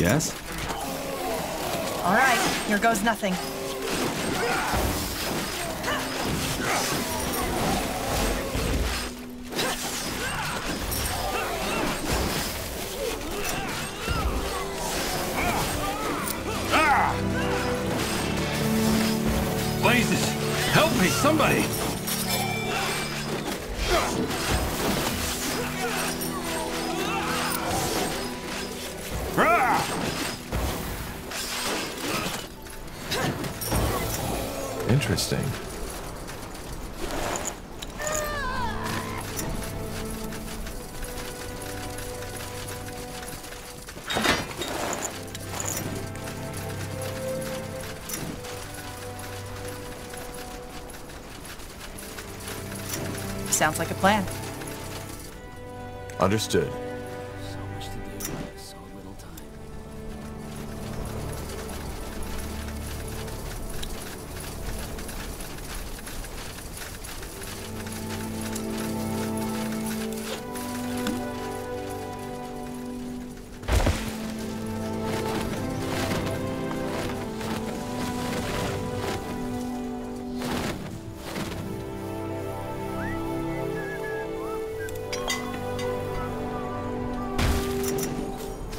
Yes? All right, here goes nothing. Blazes! Help me, somebody! Interesting. Sounds like a plan. Understood. So much to do, so little time.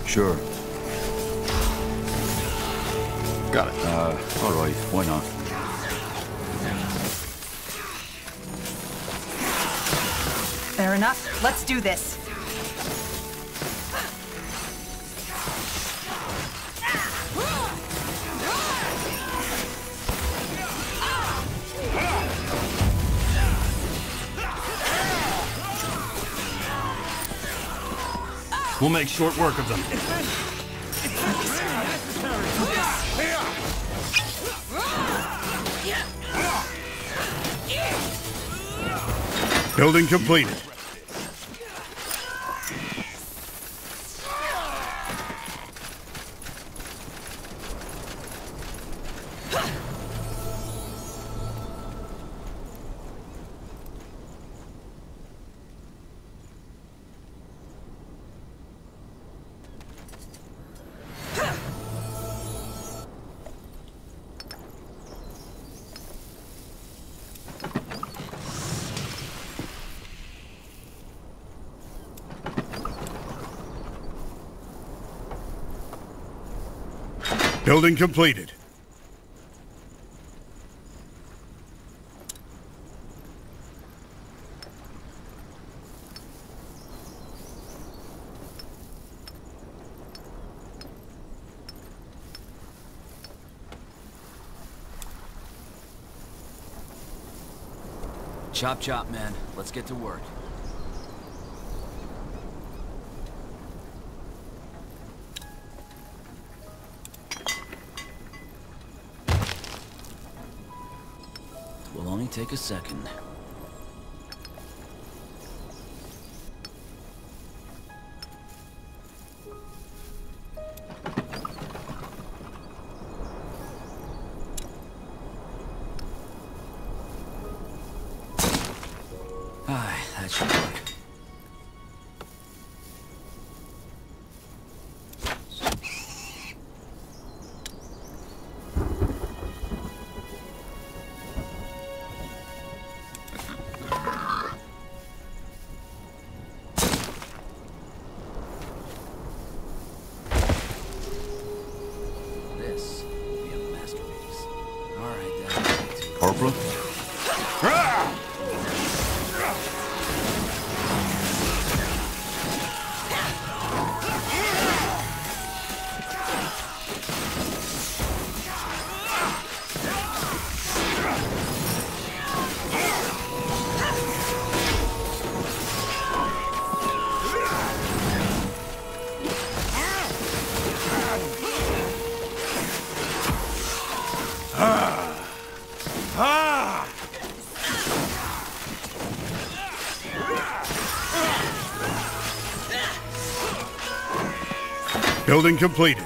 Sure. Got it. All right, why not? Fair enough. Let's do this. We'll make short work of them. Building completed. Building completed. Chop chop, man. Let's get to work. Will only take a second. That should work. This will be a masterpiece. All right, then. Corporal? Building completed.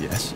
Yes?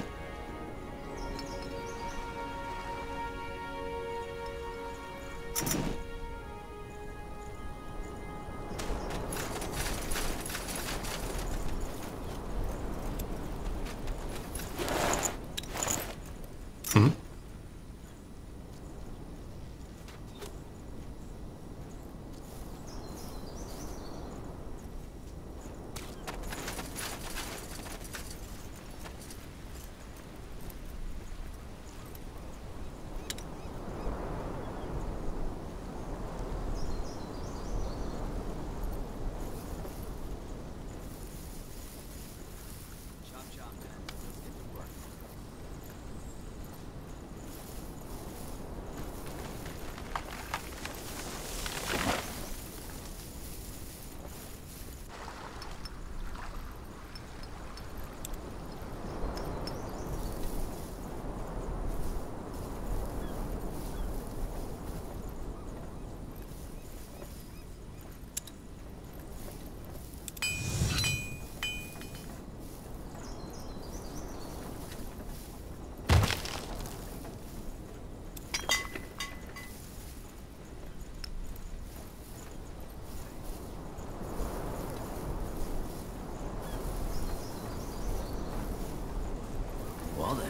Well then.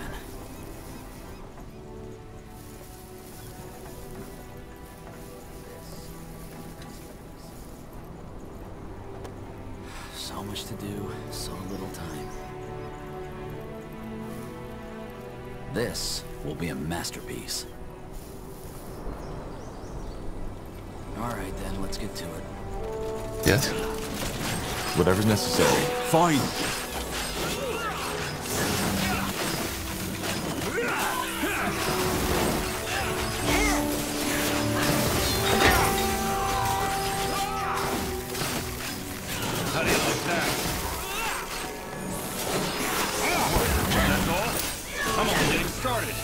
So much to do, so little time. This will be a masterpiece. Alright then, let's get to it. Yes? Whatever's necessary. Fine. How do you like that? That's all? I'm only getting started.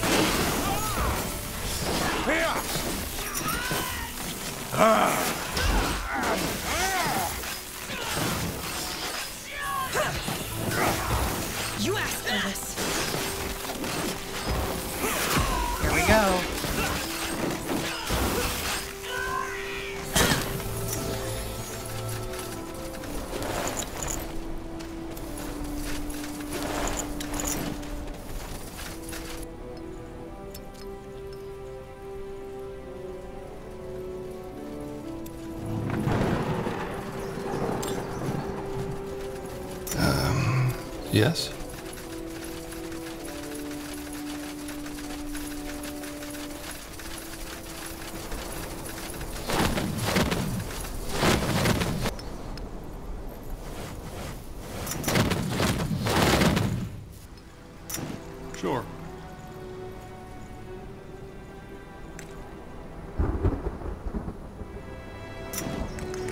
You asked for this. Here we go. Yes? Sure.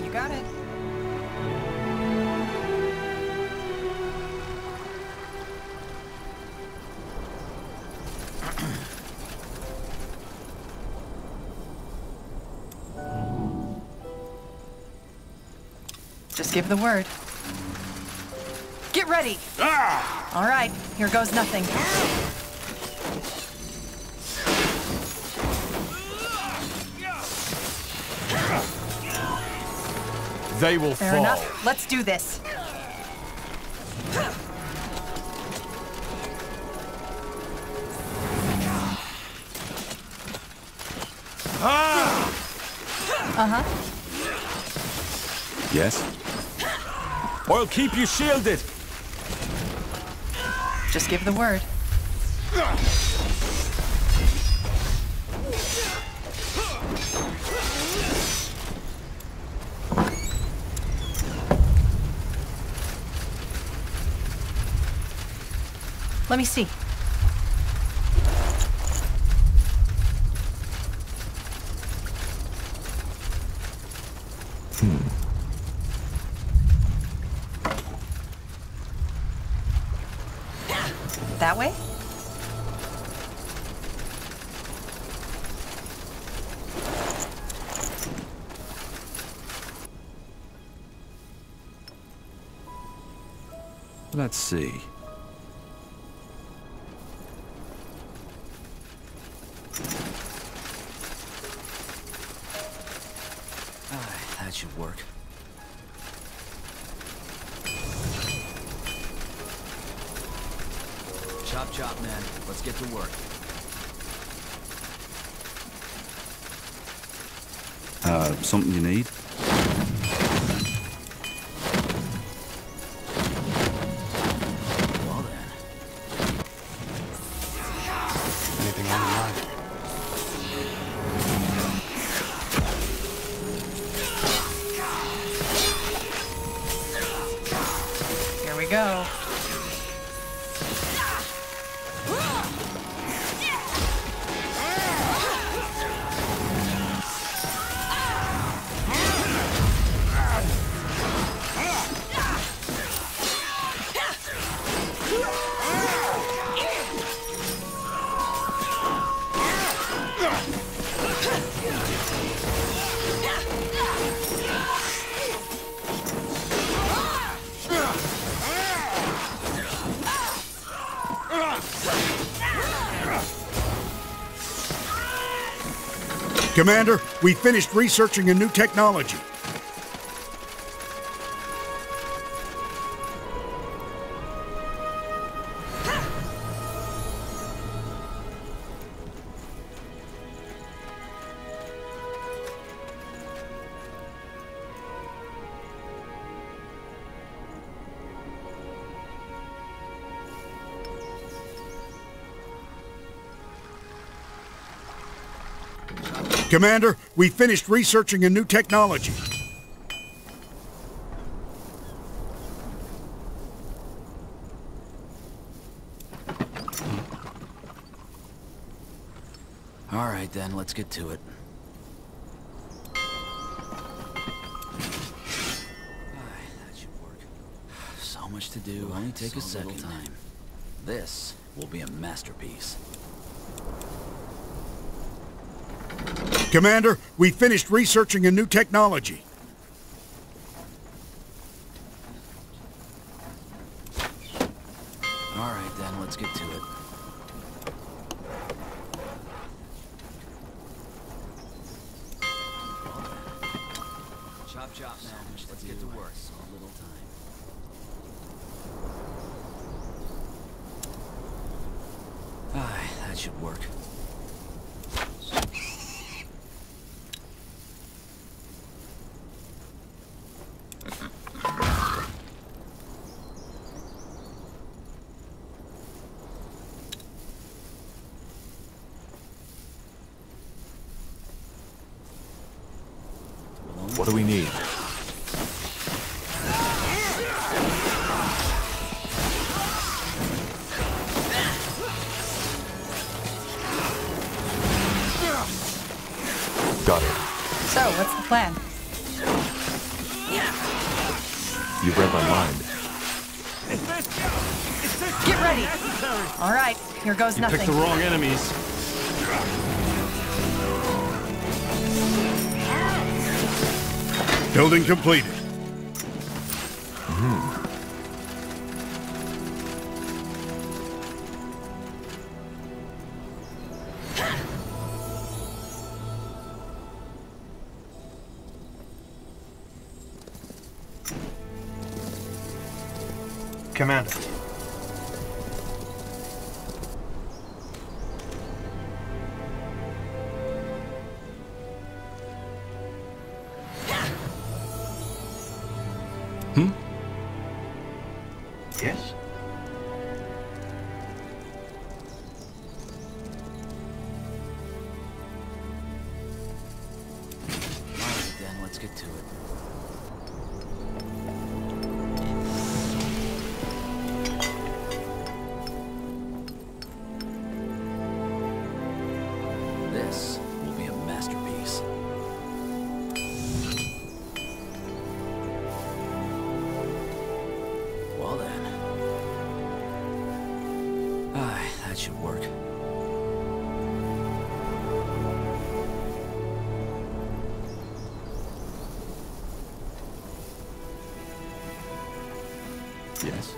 You got it. Just give the word. Get ready! All right, here goes nothing. They will Fair fall. enough. Let's do this. Uh-huh. Yes? I'll keep you shielded. Just give the word. Let me see. That way? Let's see. should work. Chop chop, man. Let's get to work. Something you need? Well then. Anything on your mind? Here we go. Commander, we finished researching a new technology. Commander, we finished researching a new technology. All right then, let's get to it. That should work. So much to do. Only take a second. Time. This will be a masterpiece. Commander, we finished researching a new technology. All right then, let's get to it. Chop chop, man. Let's get to work. So little time. That should work. What do we need? Got it. So, what's the plan? You've read my mind. Get ready! All right, here goes You nothing. picked the wrong enemies. Building completed. Commander. Yes? All right then, let's get to it. This will be a masterpiece. Well then. That should work. Yes.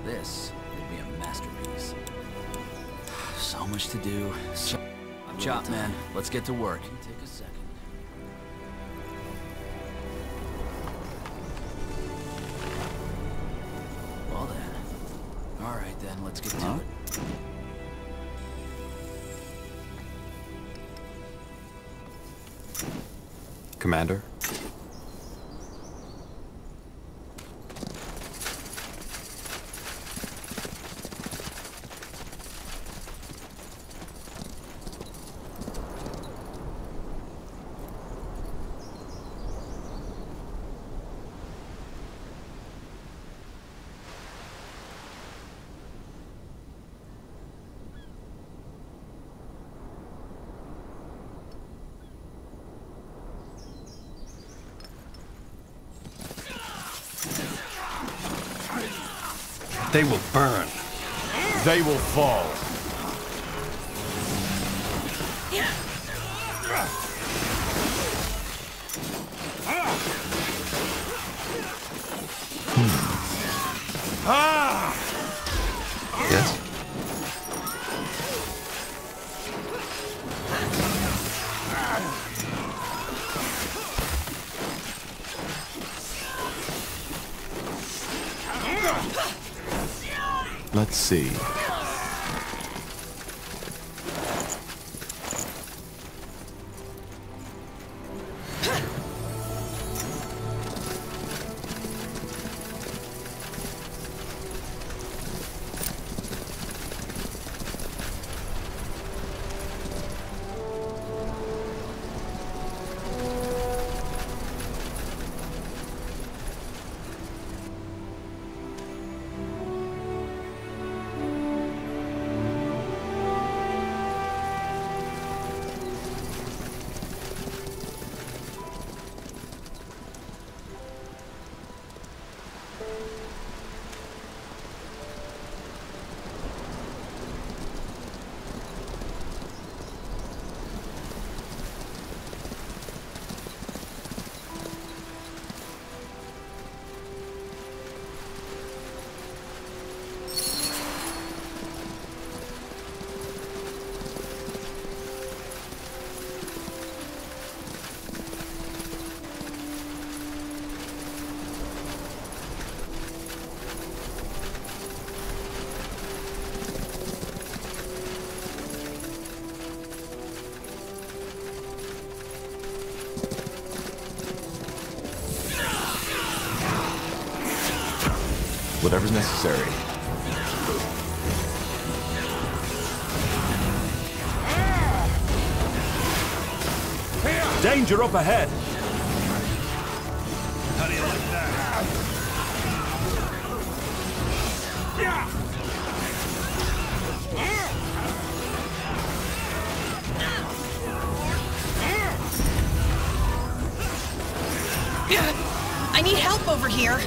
This will be a masterpiece. So much to do. Chop, man. Let's get to work. Take a second. Well then. All right then. Let's get to it. Commander? They will burn. They will fall. Yes? Let's see. Whatever's necessary. Danger up ahead. How do you like that? I need help over here.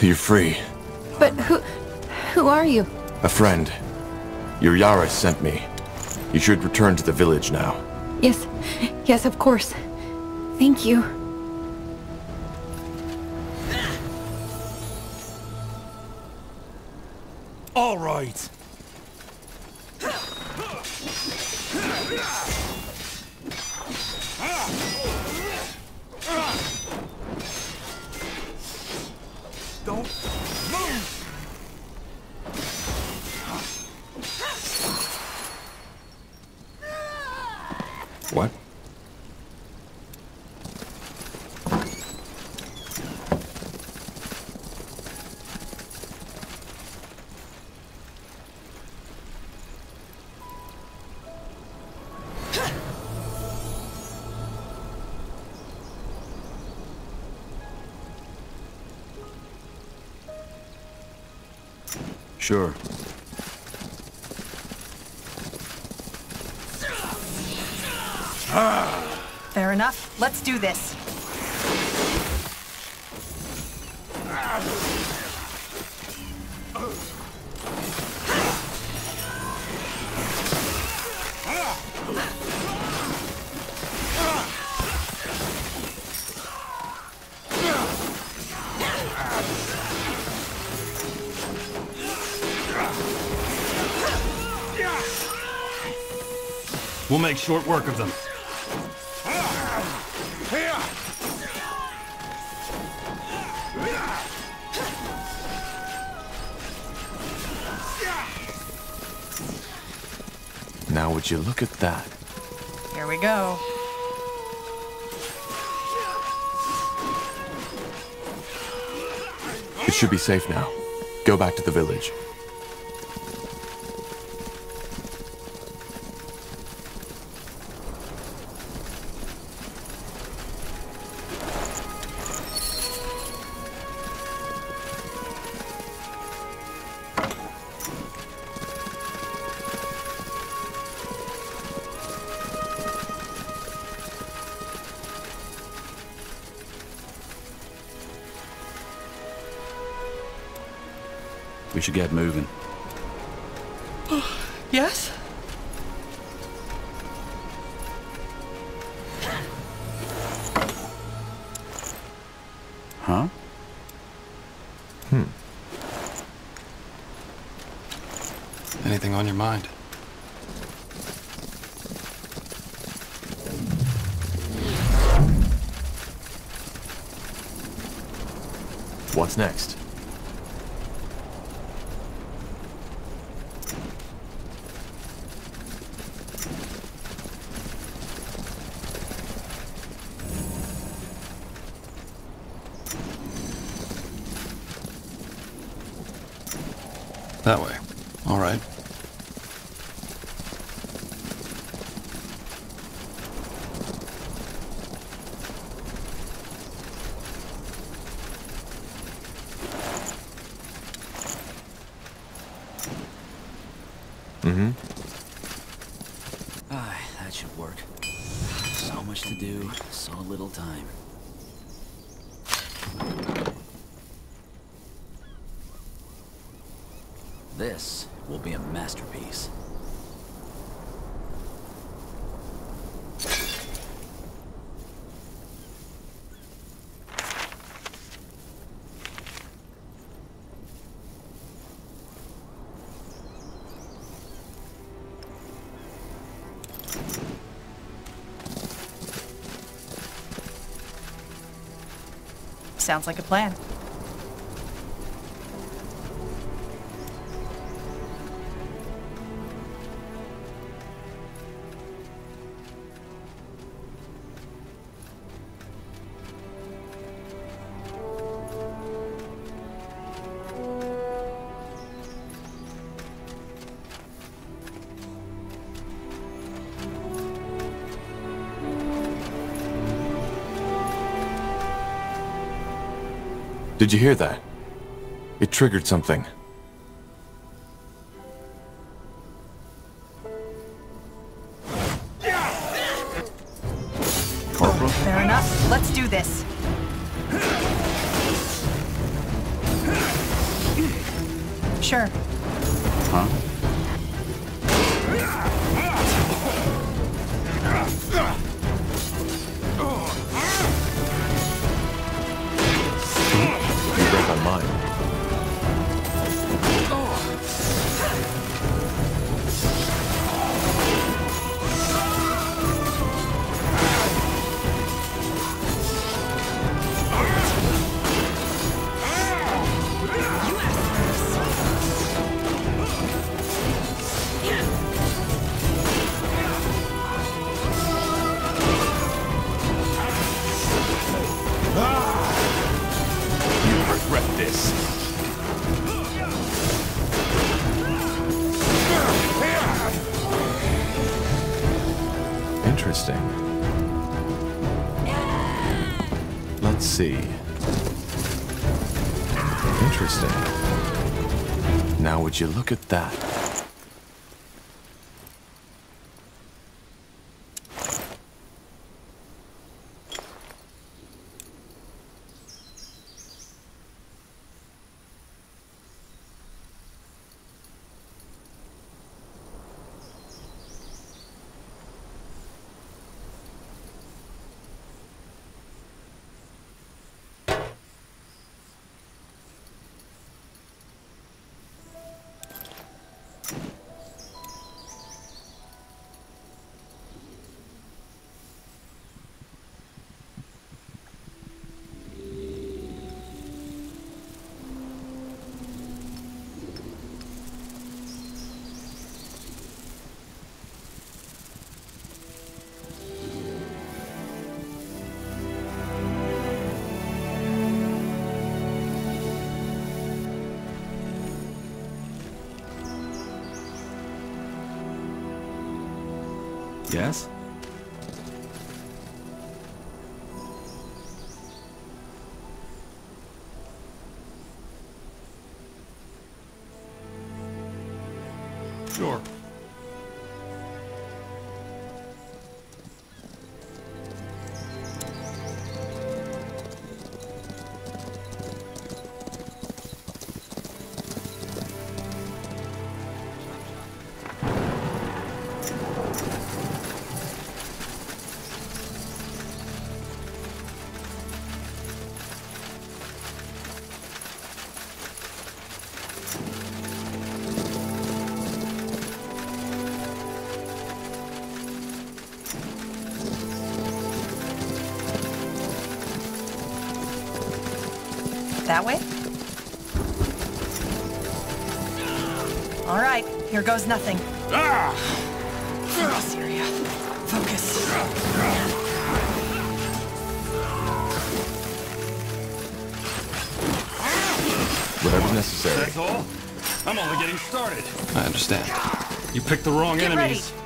You're free. But who are you? A friend. Your Yara sent me. You should return to the village now. Yes, of course. Thank you. All right. Don't move! What? Sure. Fair enough. Let's do this. We'll make short work of them. Now would you look at that? Here we go. It should be safe now. Go back to the village. We should get moving. Yes? Huh? Anything on your mind? What's next? That way. All right. That should work. So much to do, so little time. This will be a masterpiece. Sounds like a plan. Did you hear that? It triggered something. Corporal? Fair enough. Let's do this. Sure. Huh? You read my mind. You'll regret this. Interesting. Let's see. Interesting. Now would you look at that? Yes? Sure. That way? All right, here goes nothing. Focus, Syria. Focus. Whatever's necessary. That's all? I'm only getting started. I understand. You picked the wrong Get enemies. ready.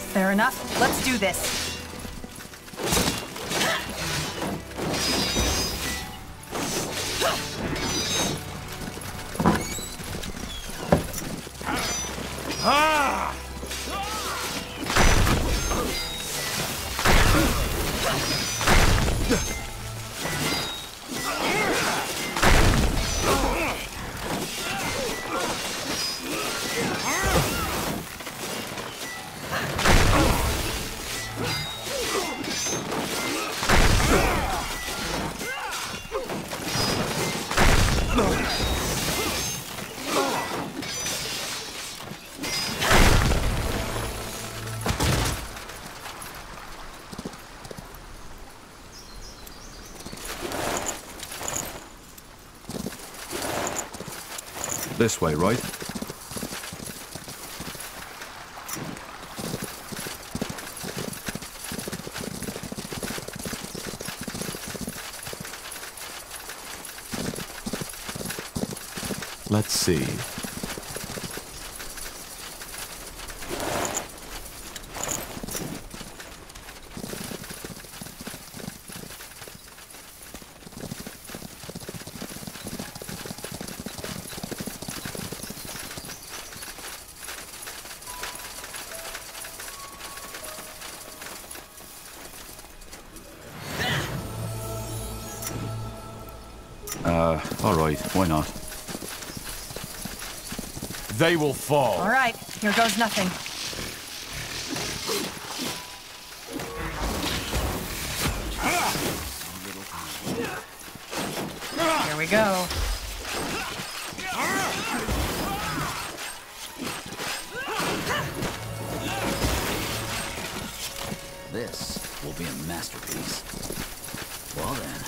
Fair enough. Let's do this. This way, right? Let's see. All right, why not? They will fall. All right, here goes nothing. Here we go. This will be a masterpiece. Well then.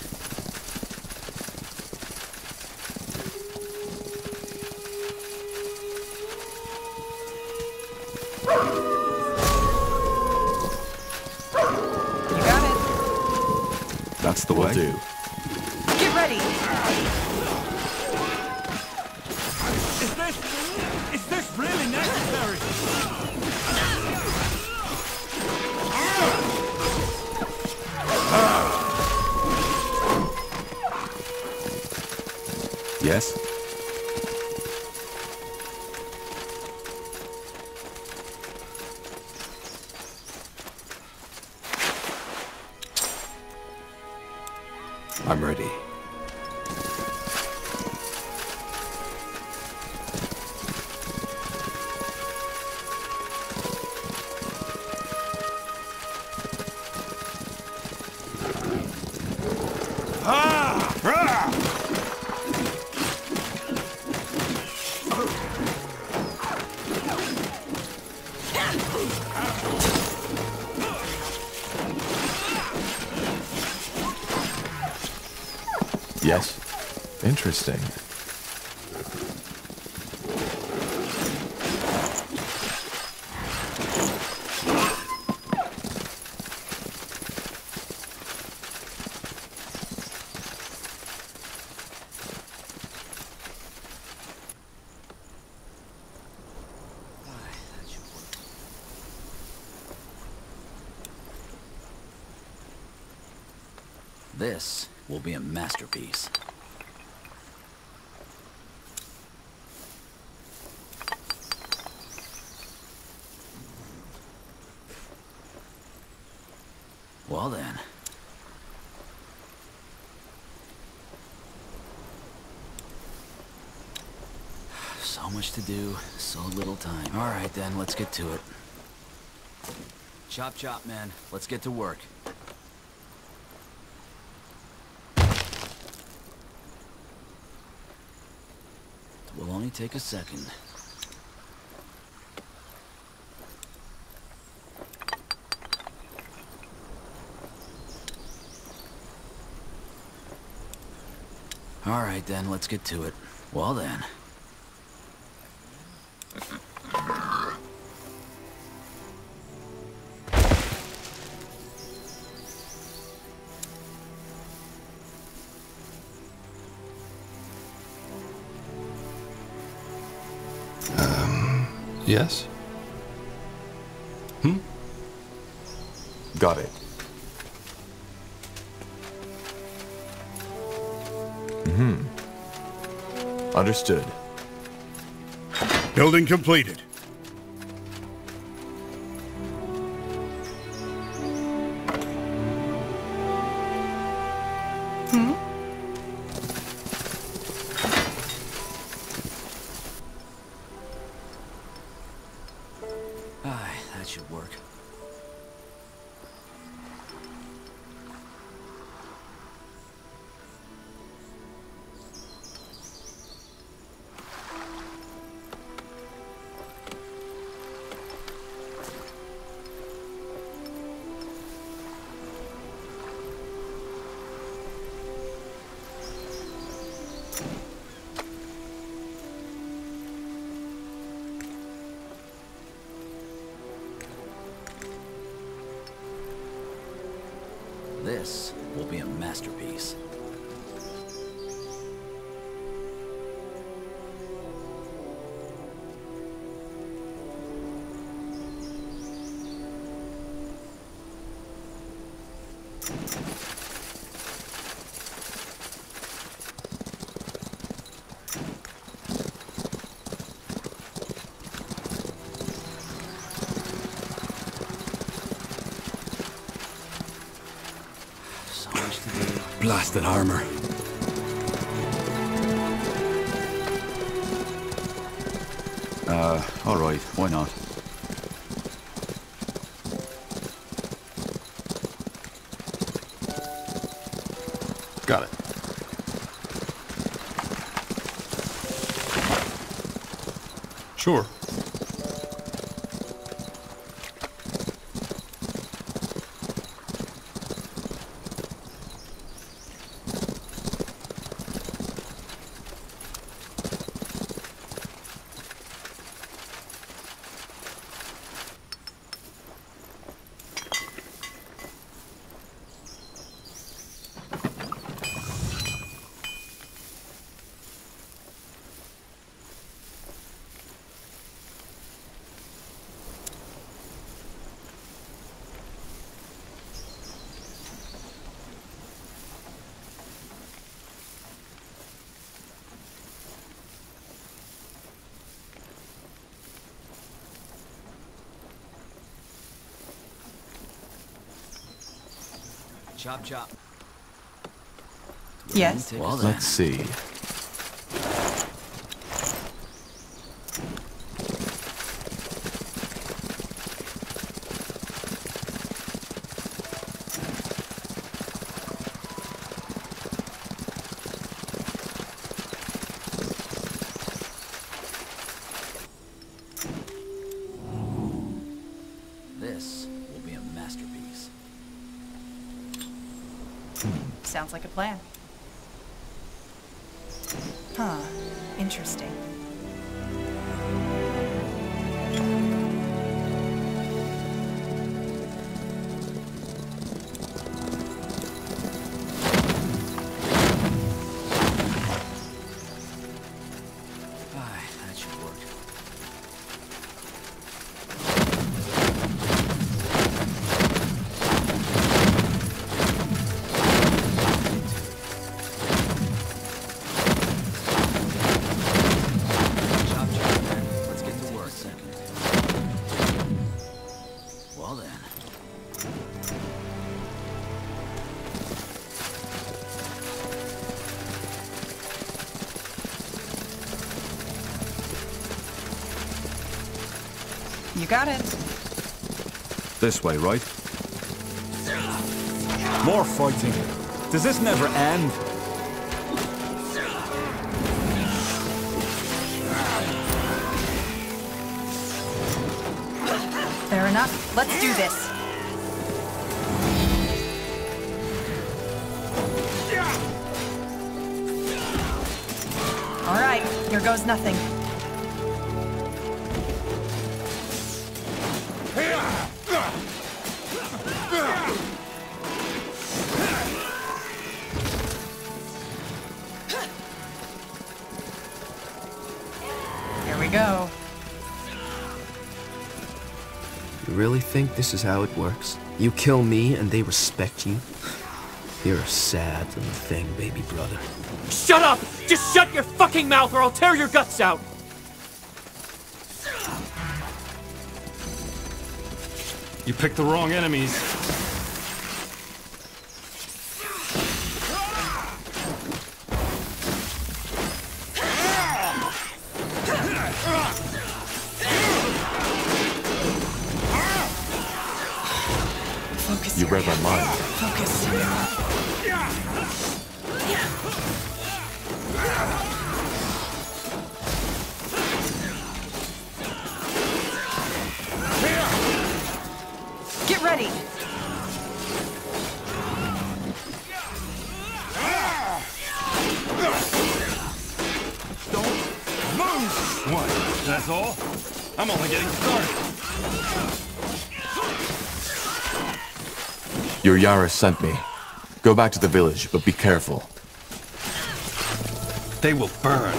You got it. That's the Will way. do. Get ready. Is this really necessary? Yes? I'm ready. Yes? Interesting. This will be a masterpiece. Well then. So much to do, so little time. All right then, let's get to it. Chop chop, man. Let's get to work. It will only take a second. All right then, let's get to it. Well then. Yes? Got it. Understood. Building completed. That should work. This will be a masterpiece. Blasted armor. All right, why not? Got it. Sure. Chop chop. Yes? Well, then. Let's see. This will be a masterpiece. Sounds like a plan. Huh. Interesting. That should work. You got it. This way, right? More fighting. Does this never end? Fair enough. Let's do this. All right, here goes nothing. Here we go. You really think this is how it works? You kill me and they respect you? You're a sad little thing, baby brother. Shut up! Just shut your fucking mouth or I'll tear your guts out! You picked the wrong enemies. Focus. You read my mind. Focus. Get ready. Don't move! What? That's all? I'm only getting started. Your Yara sent me. Go back to the village, but be careful. They will burn.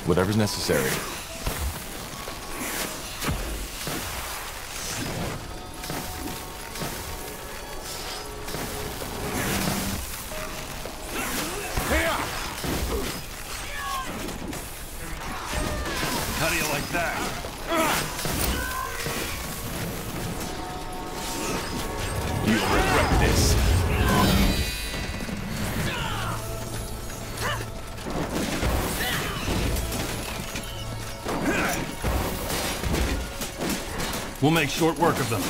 Whatever's necessary. How do you like that? You regret this. We'll make short work of them.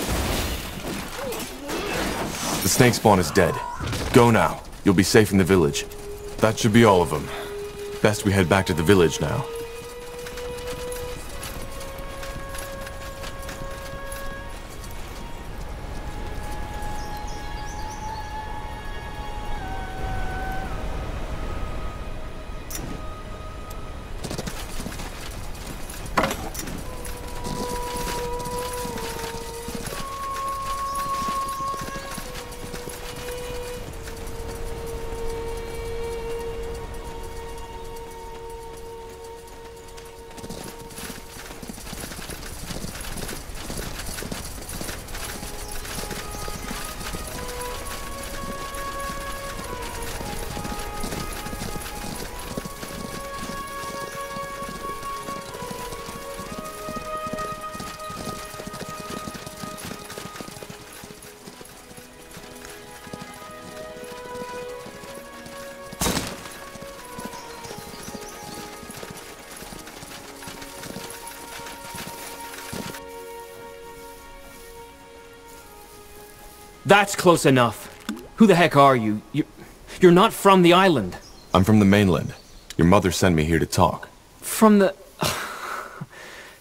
The snake spawn is dead. Go now. You'll be safe in the village. That should be all of them. Best we head back to the village now. That's close enough. Who the heck are you? You're not from the island. I'm from the mainland. Your mother sent me here to talk. From the...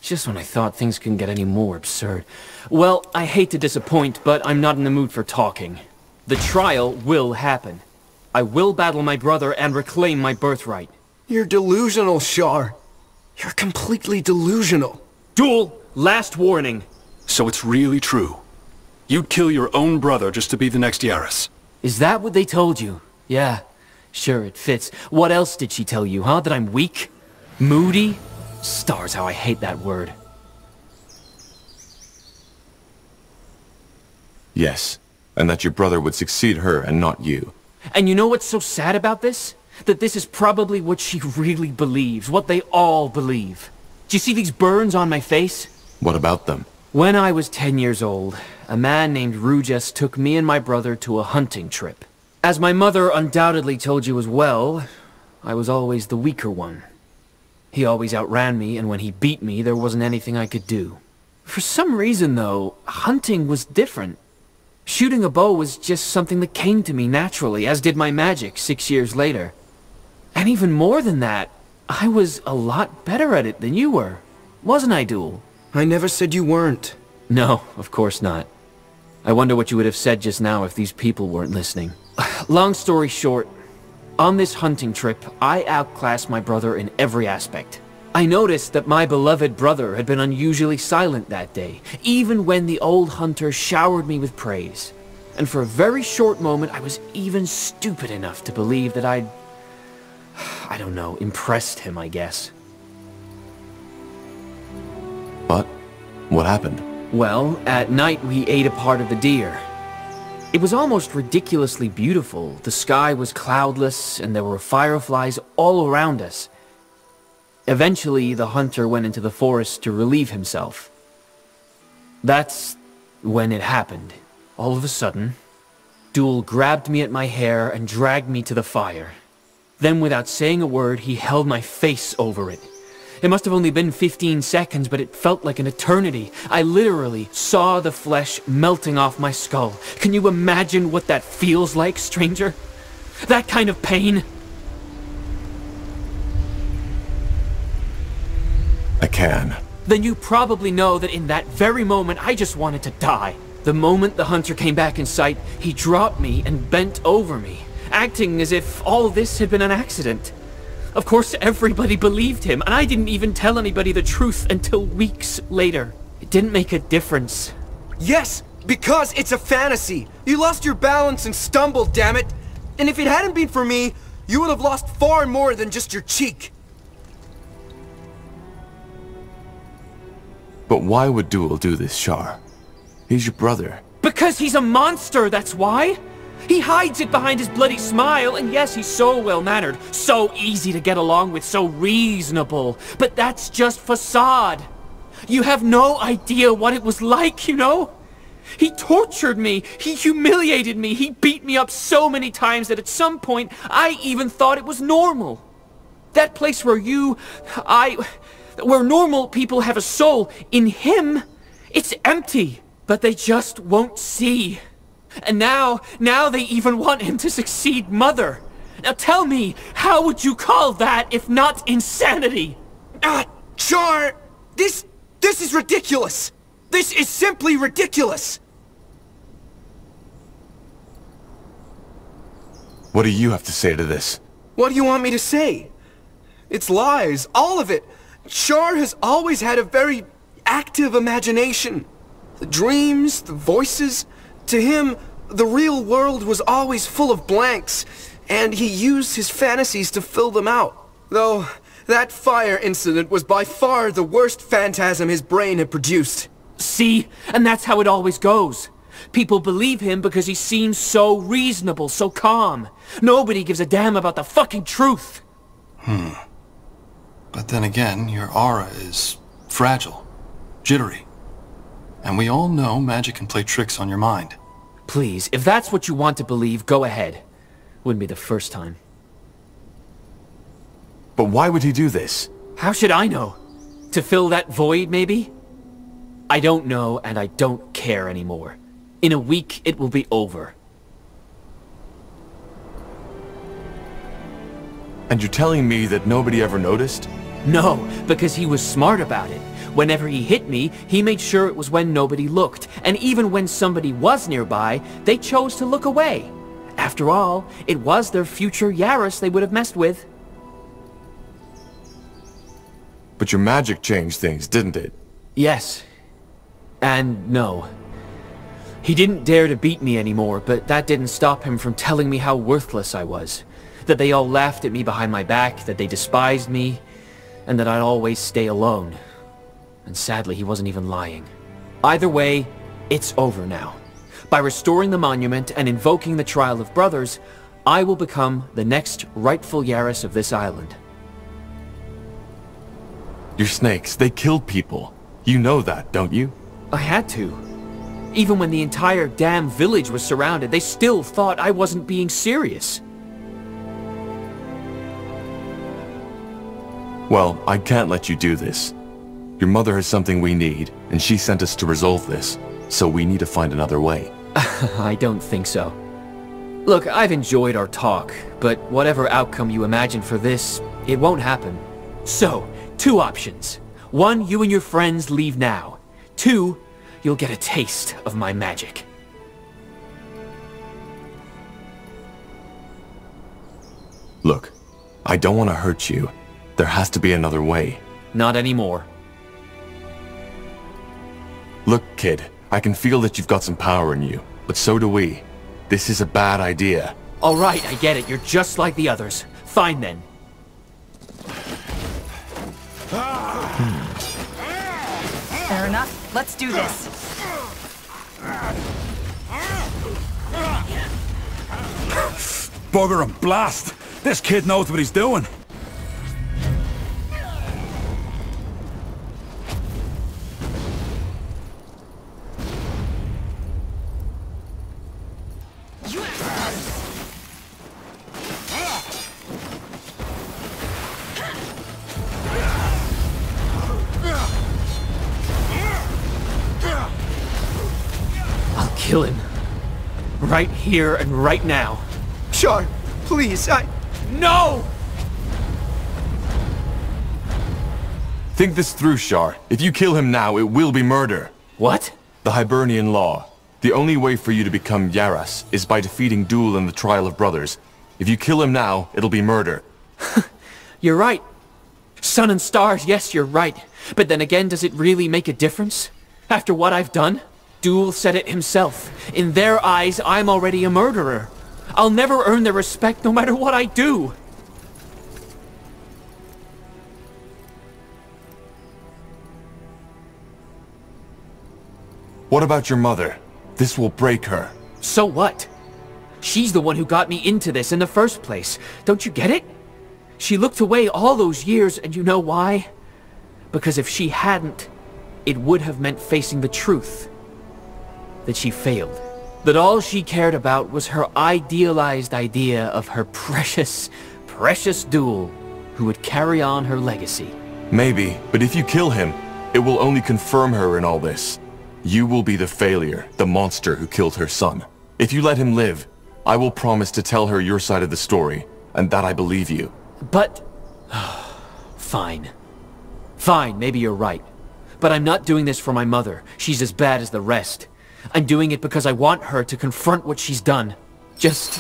Just when I thought things couldn't get any more absurd. Well, I hate to disappoint, but I'm not in the mood for talking. The trial will happen. I will battle my brother and reclaim my birthright. You're delusional, Shar. You're completely delusional. Duel, last warning. So it's really true. You'd kill your own brother just to be the next Yaris. Is that what they told you? Yeah, sure, it fits. What else did she tell you, huh? That I'm weak? Moody? Stars, how I hate that word. Yes, and that your brother would succeed her and not you. And you know what's so sad about this? That this is probably what she really believes, what they all believe. Do you see these burns on my face? What about them? When I was 10 years old, a man named RUS took me and my brother to a hunting trip. As my mother undoubtedly told you as well, I was always the weaker one. He always outran me, and when he beat me, there wasn't anything I could do. For some reason, though, hunting was different. Shooting a bow was just something that came to me naturally, as did my magic 6 years later. And even more than that, I was a lot better at it than you were. Wasn't I, Duel? I never said you weren't. No, of course not. I wonder what you would have said just now if these people weren't listening. Long story short, on this hunting trip, I outclassed my brother in every aspect. I noticed that my beloved brother had been unusually silent that day, even when the old hunter showered me with praise. And for a very short moment, I was even stupid enough to believe that I don't know, impressed him, I guess. But what happened? Well, at night we ate a part of the deer. It was almost ridiculously beautiful. The sky was cloudless, and there were fireflies all around us. Eventually, the hunter went into the forest to relieve himself. That's when it happened. All of a sudden, Duel grabbed me at my hair and dragged me to the fire. Then, without saying a word, he held my face over it. It must have only been 15 seconds, but it felt like an eternity. I literally saw the flesh melting off my skull. Can you imagine what that feels like, stranger? That kind of pain? I can. Then you probably know that in that very moment, I just wanted to die. The moment the hunter came back in sight, he dropped me and bent over me, acting as if all this had been an accident. Of course, everybody believed him, and I didn't even tell anybody the truth until weeks later. It didn't make a difference. Yes, because it's a fantasy. You lost your balance and stumbled, damn it. And if it hadn't been for me, you would have lost far more than just your cheek. But why would Duel do this, Char? He's your brother. Because he's a monster, that's why! He hides it behind his bloody smile, and yes, he's so well-mannered, so easy to get along with, so reasonable. But that's just facade. You have no idea what it was like, you know? He tortured me, he humiliated me, he beat me up so many times that at some point, I even thought it was normal. That place where where normal people have a soul, in him, it's empty. But they just won't see. And now they even want him to succeed Mother. Now tell me, how would you call that if not insanity? Char! This is ridiculous! This is simply ridiculous! What do you have to say to this? What do you want me to say? It's lies, all of it. Char has always had a very active imagination. The dreams, the voices. To him, the real world was always full of blanks, and he used his fantasies to fill them out. Though, that fire incident was by far the worst phantasm his brain had produced. See? And that's how it always goes. People believe him because he seems so reasonable, so calm. Nobody gives a damn about the fucking truth. But then again, your aura is fragile, jittery. And we all know magic can play tricks on your mind. Please, if that's what you want to believe, go ahead. Wouldn't be the first time. But why would he do this? How should I know? To fill that void, maybe? I don't know, and I don't care anymore. In a week, it will be over. And you're telling me that nobody ever noticed? No, because he was smart about it. Whenever he hit me, he made sure it was when nobody looked. And even when somebody was nearby, they chose to look away. After all, it was their future Yaris they would have messed with. But your magic changed things, didn't it? Yes. And no. He didn't dare to beat me anymore, but that didn't stop him from telling me how worthless I was. That they all laughed at me behind my back, that they despised me, and that I'd always stay alone. And sadly, he wasn't even lying. Either way, it's over now. By restoring the monument and invoking the Trial of Brothers, I will become the next rightful Yaris of this island. Your snakes, they killed people. You know that, don't you? I had to. Even when the entire damn village was surrounded, they still thought I wasn't being serious. Well, I can't let you do this. Your mother has something we need, and she sent us to resolve this, so we need to find another way. I don't think so. Look, I've enjoyed our talk, but whatever outcome you imagine for this, it won't happen. So, 2 options. 1, you and your friends leave now. 2, you'll get a taste of my magic. Look, I don't want to hurt you. There has to be another way. Not anymore. Look, kid, I can feel that you've got some power in you, but so do we. This is a bad idea. All right, I get it. You're just like the others. Fine then. Fair enough. Let's do this. Bugger and blast! This kid knows what he's doing. Kill him. Right here and right now. Char, please, No! Think this through, Shar. If you kill him now, it will be murder. What? The Hibernian law. The only way for you to become Yaras is by defeating Duel in the Trial of Brothers. If you kill him now, it'll be murder. You're right. Sun and stars, yes, you're right. But then again, does it really make a difference? After what I've done? Duel said it himself. In their eyes, I'm already a murderer. I'll never earn their respect no matter what I do. What about your mother? This will break her. So what? She's the one who got me into this in the first place. Don't you get it? She looked away all those years, and you know why? Because if she hadn't, it would have meant facing the truth. That she failed. That all she cared about was her idealized idea of her precious, precious Duel, who would carry on her legacy. Maybe, but if you kill him, it will only confirm her in all this. You will be the failure, the monster who killed her son. If you let him live, I will promise to tell her your side of the story, and that I believe you. But... Fine. Fine, maybe you're right. But I'm not doing this for my mother. She's as bad as the rest. I'm doing it because I want her to confront what she's done. Just...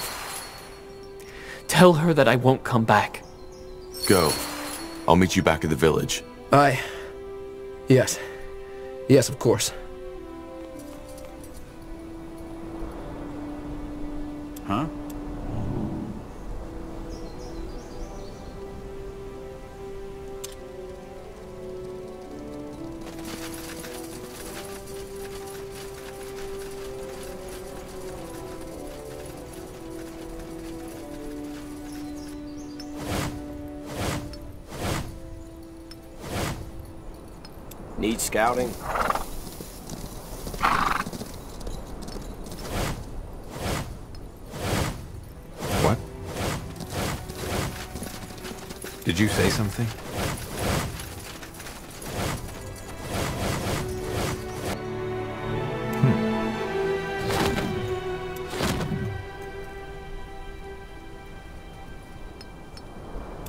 tell her that I won't come back. Go. I'll meet you back at the village. Yes. Yes, of course. Huh? Need scouting? What? Did you say something?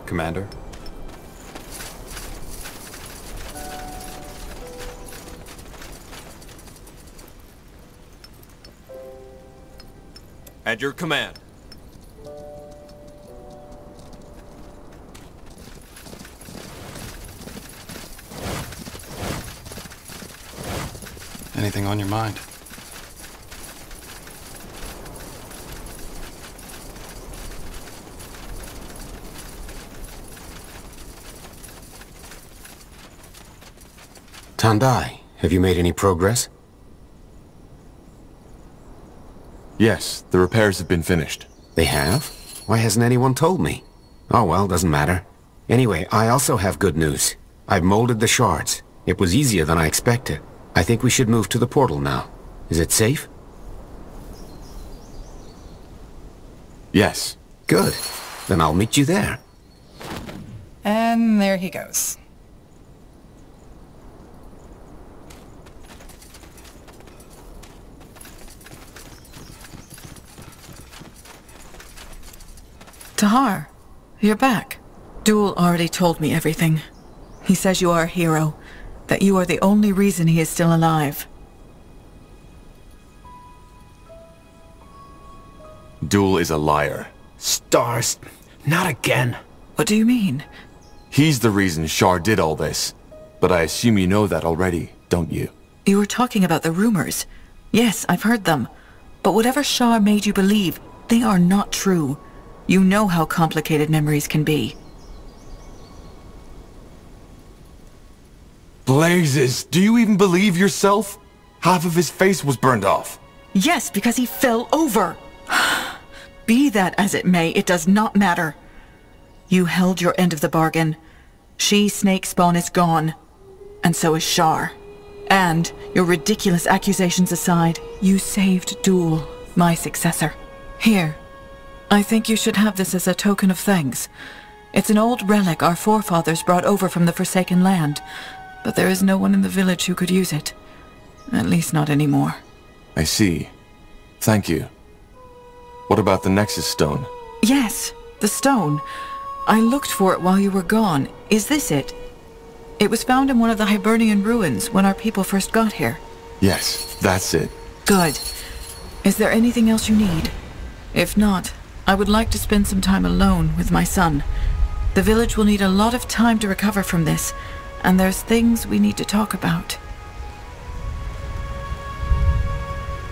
Commander? At your command. Anything on your mind? Tandai, have you made any progress? Yes, the repairs have been finished. They have? Why hasn't anyone told me? Oh well, doesn't matter. Anyway, I also have good news. I've molded the shards. It was easier than I expected. I think we should move to the portal now. Is it safe? Yes. Good. Then I'll meet you there. And there he goes. Tahar, you're back. Duel already told me everything. He says you are a hero, that you are the only reason he is still alive. Duel is a liar. Stars. Not again. What do you mean? He's the reason Shar did all this. But I assume you know that already, don't you? You were talking about the rumors. Yes, I've heard them. But whatever Shar made you believe, they are not true. You know how complicated memories can be. Blazes, do you even believe yourself? Half of his face was burned off. Yes, because he fell over. Be that as it may, it does not matter. You held your end of the bargain. She-Snake Spawn is gone. And so is Shar. And, your ridiculous accusations aside, you saved Duel, my successor. Here. I think you should have this as a token of thanks. It's an old relic our forefathers brought over from the Forsaken Land, but there is no one in the village who could use it. At least not anymore. I see. Thank you. What about the Nexus Stone? Yes, the stone. I looked for it while you were gone. Is this it? It was found in one of the Hibernian ruins when our people first got here. Yes, that's it. Good. Is there anything else you need? If not, I would like to spend some time alone with my son. The village will need a lot of time to recover from this, and there's things we need to talk about.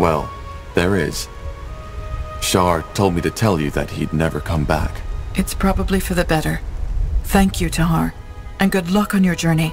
Well, there is. Shar told me to tell you that he'd never come back. It's probably for the better. Thank you, Tahar, and good luck on your journey.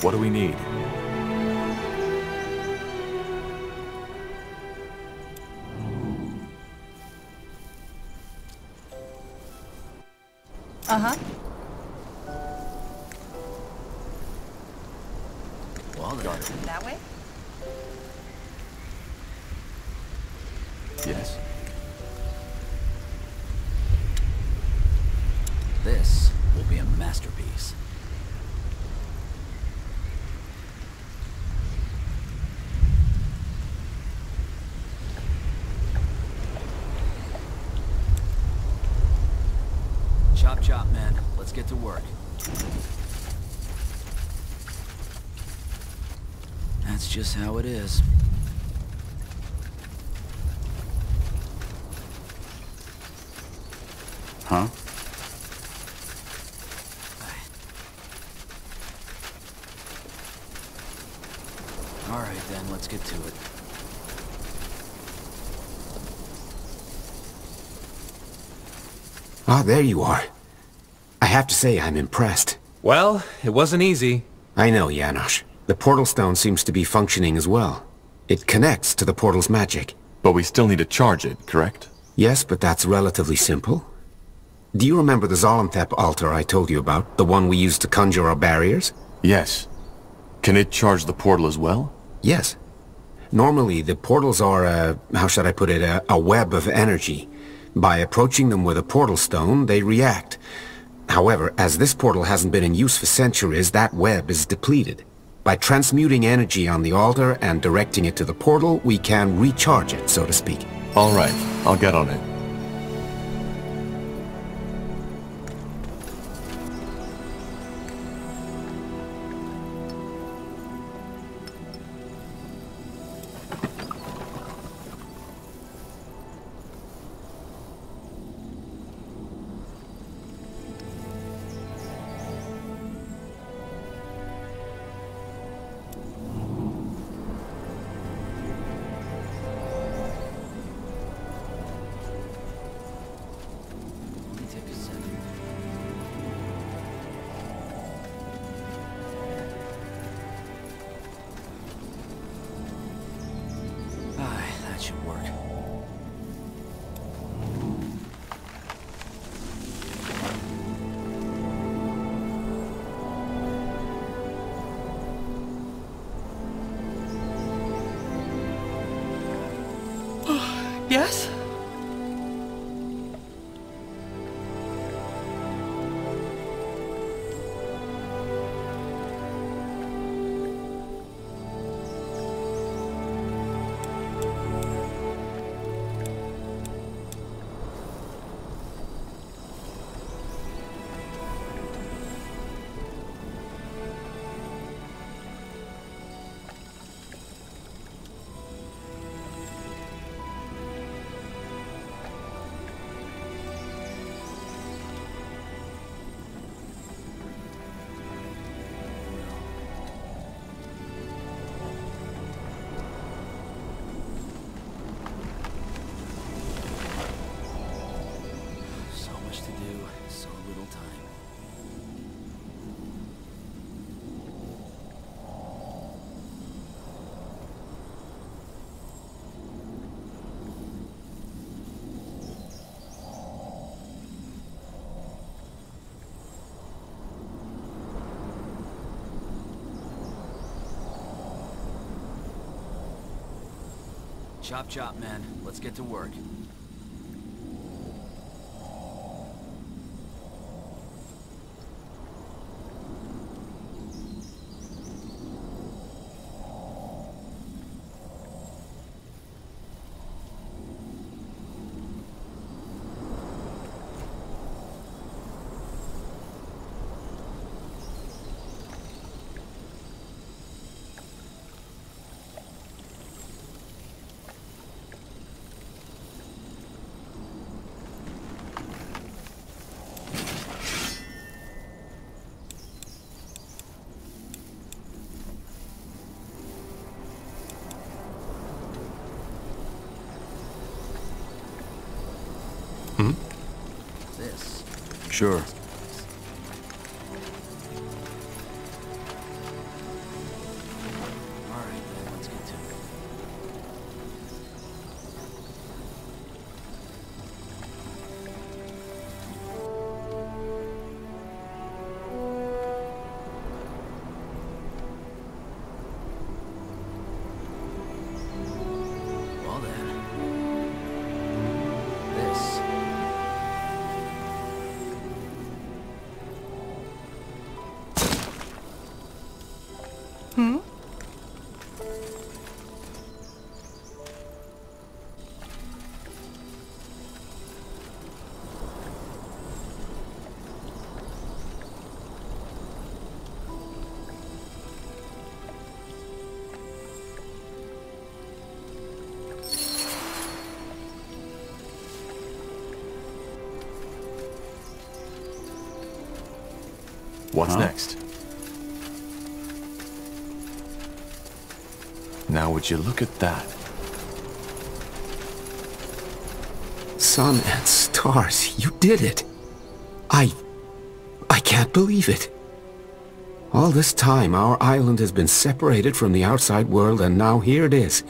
What do we need? Uh-huh. Well done. That way? Yes. This will be a masterpiece. Chop chop, man. Let's get to work. That's just how it is. Huh? All right, then, let's get to it. Ah, there you are. I have to say I'm impressed. Well, it wasn't easy. I know, Janosch. The portal stone seems to be functioning as well. It connects to the portal's magic. But we still need to charge it, correct? Yes, but that's relatively simple. Do you remember the Zolanthep altar I told you about? The one we used to conjure our barriers? Yes. Can it charge the portal as well? Yes. Normally, the portals are how should I put it, a web of energy. By approaching them with a portal stone, they react. However, as this portal hasn't been in use for centuries, that web is depleted. By transmuting energy on the altar and directing it to the portal, we can recharge it, so to speak. All right, I'll get on it. That should work. Yes? Chop chop, man. Let's get to work. This. Sure. What's next? Now would you look at that? Sun and stars, you did it. I can't believe it. All this time, our island has been separated from the outside world, and now here it is.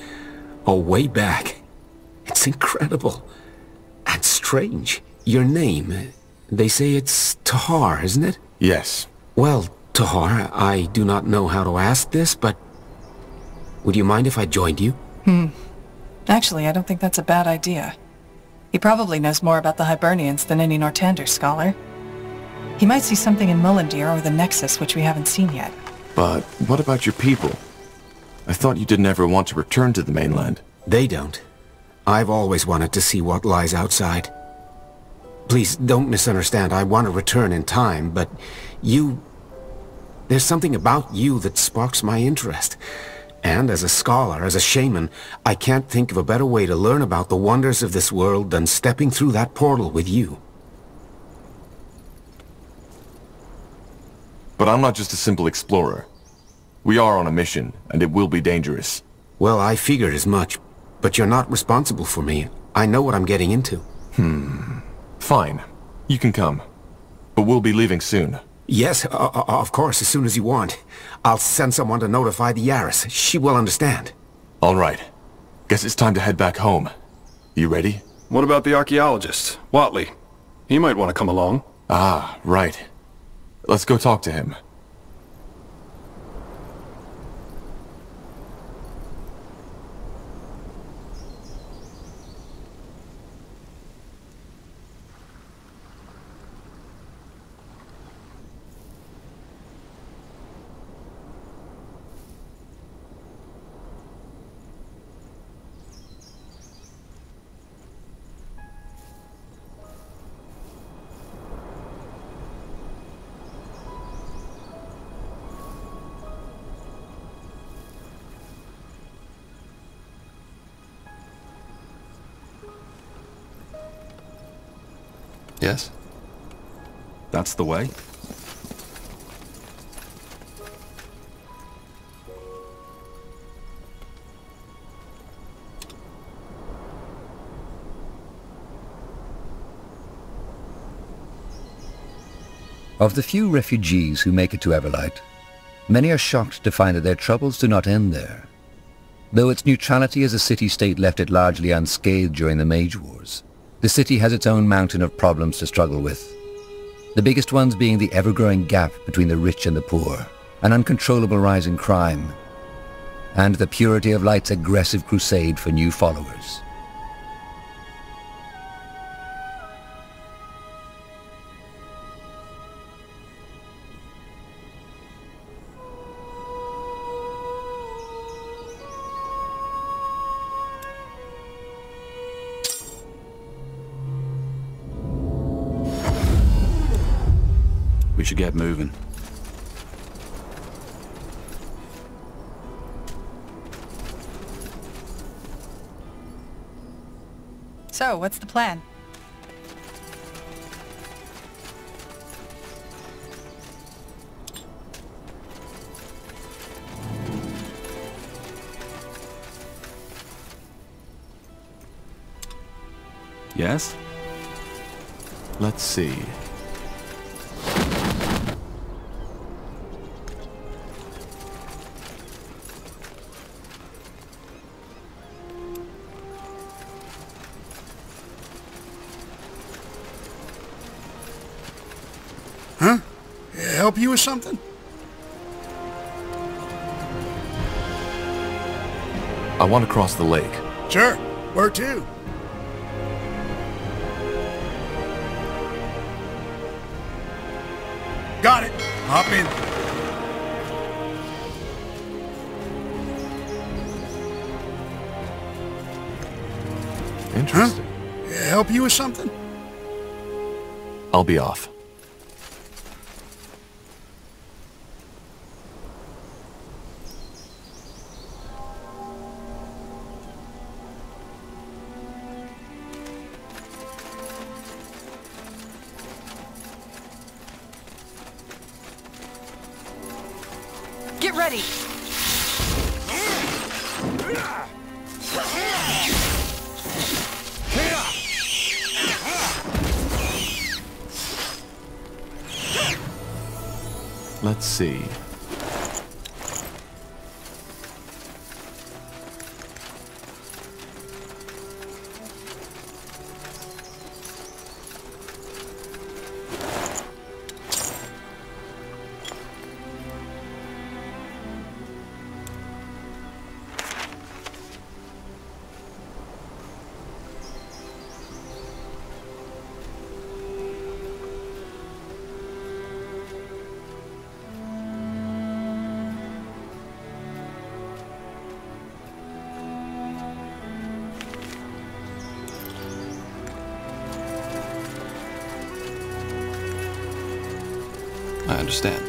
Oh, way back. It's incredible. And strange. Your name, they say it's Tahar, isn't it? Yes. Well, Tahar, I do not know how to ask this, but would you mind if I joined you? Actually, I don't think that's a bad idea. He probably knows more about the Hibernians than any Nortander scholar. He might see something in Mullendeer or the Nexus which we haven't seen yet. But what about your people? I thought you didn't ever want to return to the mainland. They don't. I've always wanted to see what lies outside. Please, don't misunderstand. I want to return in time, but you... There's something about you that sparks my interest. And as a scholar, as a shaman, I can't think of a better way to learn about the wonders of this world than stepping through that portal with you. But I'm not just a simple explorer. We are on a mission, and it will be dangerous. Well, I figured as much, but you're not responsible for me. I know what I'm getting into. Fine. You can come. But we'll be leaving soon. Yes, of course, as soon as you want. I'll send someone to notify the Yaris. She will understand. All right. Guess it's time to head back home. You ready? What about the archaeologist, Watley? He might want to come along. Ah, right. Let's go talk to him. Yes? That's the way. Of the few refugees who make it to Everlight, many are shocked to find that their troubles do not end there. Though its neutrality as a city-state left it largely unscathed during the Mage Wars, the city has its own mountain of problems to struggle with. The biggest ones being the ever-growing gap between the rich and the poor, an uncontrollable rise in crime, and the Purity of Light's aggressive crusade for new followers. We should get moving. So, what's the plan? Yes? Let's see. Huh? Help you with something? I want to cross the lake. Sure. Where to? Got it. Hop in. Interesting. Huh? Help you with something? I'll be off. ready. Let's see. I understand.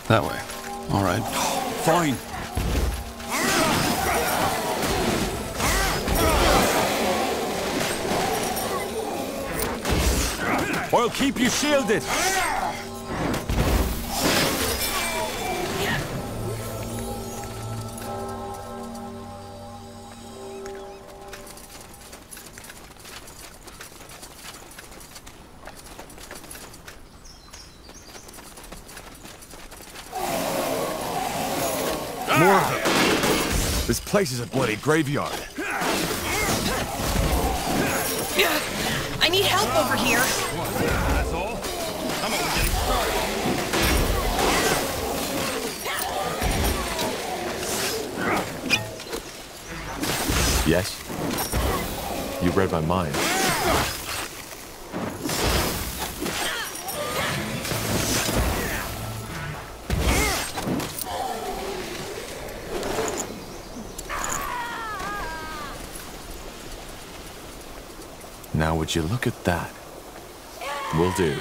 That way. All right. Fine. I'll keep you shielded. More of them. This place is a bloody graveyard. I need help over here. That's all. I'm only getting started. Yes? You read my mind. Now would you look at that? Will do.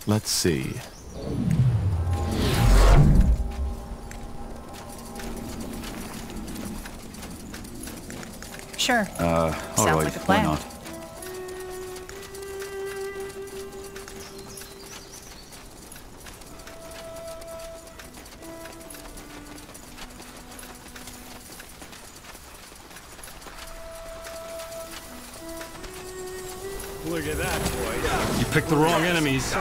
Let's see. Sure. All Sounds right, like a why plan. not? Look at that, boy. You picked the wrong enemies.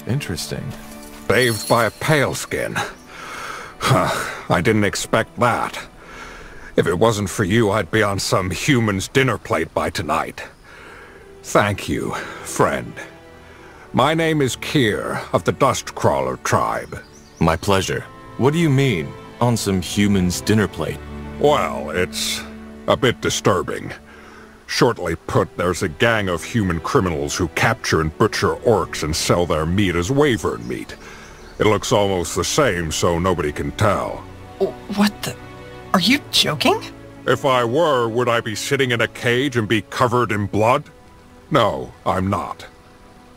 Interesting. Saved by a pale skin. Huh, I didn't expect that. If it wasn't for you, I'd be on some human's dinner plate by tonight. Thank you, friend. My name is Kier, of the Dustcrawler tribe. My pleasure. What do you mean, on some human's dinner plate? Well, it's a bit disturbing. Shortly put, there's a gang of human criminals who capture and butcher orcs and sell their meat as wyvern meat. It looks almost the same, so nobody can tell. What the... Are you joking? If I were, would I be sitting in a cage and be covered in blood? No, I'm not.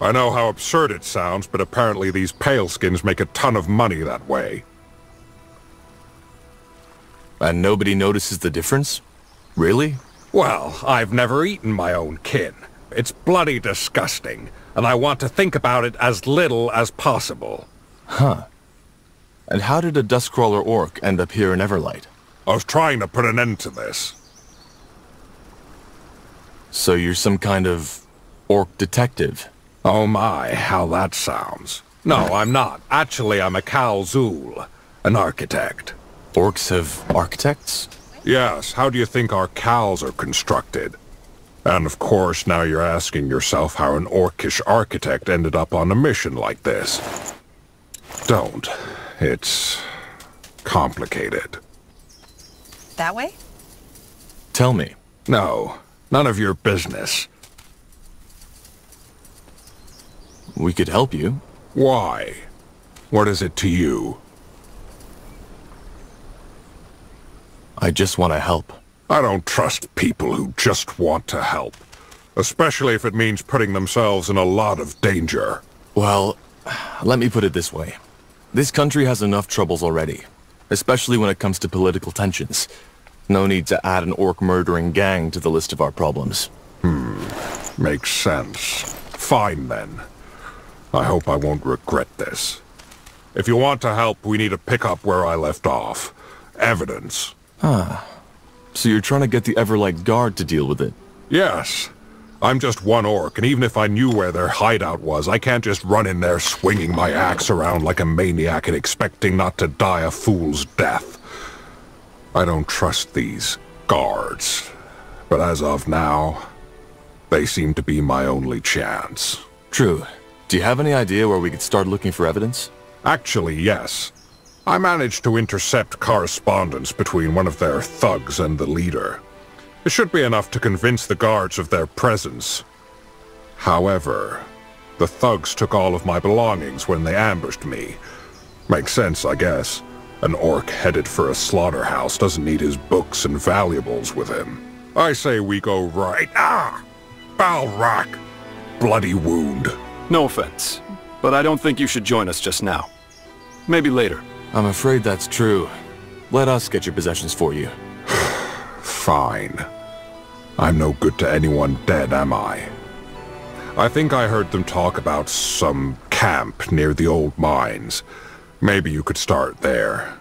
I know how absurd it sounds, but apparently these paleskins make a ton of money that way. And nobody notices the difference? Really? Well, I've never eaten my own kin. It's bloody disgusting, and I want to think about it as little as possible. Huh. And how did a Dustcrawler orc end up here in Everlight? I was trying to put an end to this. So you're some kind of orc detective? Oh my, how that sounds. No, I'm not. Actually, I'm a Kal-Zul, an architect. Orcs have architects? Yes, how do you think our cows are constructed? And of course, now you're asking yourself how an orcish architect ended up on a mission like this. Don't. it's complicated. That way? Tell me. No, none of your business. We could help you. Why? What is it to you? I just want to help. I don't trust people who just want to help. Especially if it means putting themselves in a lot of danger. Well, let me put it this way. This country has enough troubles already. Especially when it comes to political tensions. No need to add an orc-murdering gang to the list of our problems. Makes sense. Fine then. I hope I won't regret this. If you want to help, we need to pick up where I left off. Evidence. So you're trying to get the Everlight Guard to deal with it? Yes. I'm just one orc, and even if I knew where their hideout was, I can't just run in there swinging my axe around like a maniac and expecting not to die a fool's death. I don't trust these guards. But as of now, they seem to be my only chance. True. Do you have any idea where we could start looking for evidence? Actually, yes. I managed to intercept correspondence between one of their thugs and the leader. It should be enough to convince the guards of their presence. However, the thugs took all of my belongings when they ambushed me. Makes sense, I guess. An orc headed for a slaughterhouse doesn't need his books and valuables with him. I say we go right... Foul rack! Bloody wound. No offense, but I don't think you should join us just now. Maybe later. I'm afraid that's true. Let us get your possessions for you. Fine. I'm no good to anyone dead, am I? I think I heard them talk about some camp near the old mines. Maybe you could start there.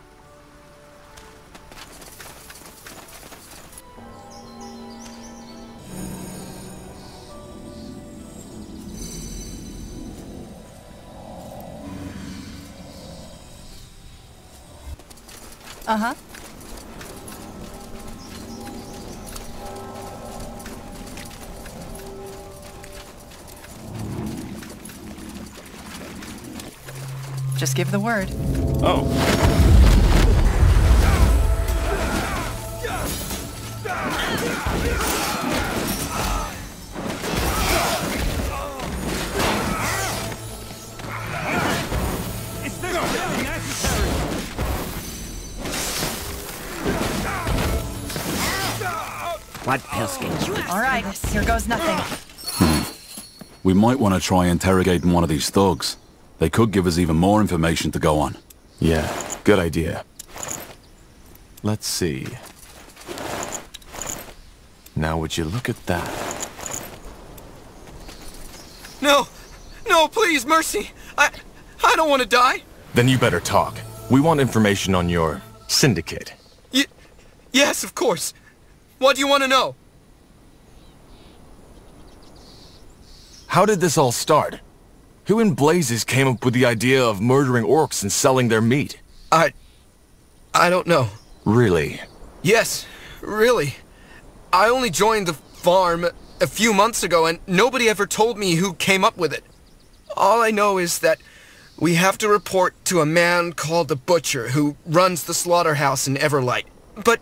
Uh-huh. Just give the word. Oh. What Pilskin? All right, here goes nothing. We might want to try interrogating one of these thugs. They could give us even more information to go on. Yeah, good idea. Let's see. Now would you look at that? No! No, please, mercy! I don't want to die! Then you better talk. We want information on your syndicate. Yes, of course. What do you want to know? How did this all start? Who in blazes came up with the idea of murdering orcs and selling their meat? I don't know. Really? Yes, really. I only joined the farm a few months ago and nobody ever told me who came up with it. All I know is that we have to report to a man called the Butcher who runs the slaughterhouse in Everlight. But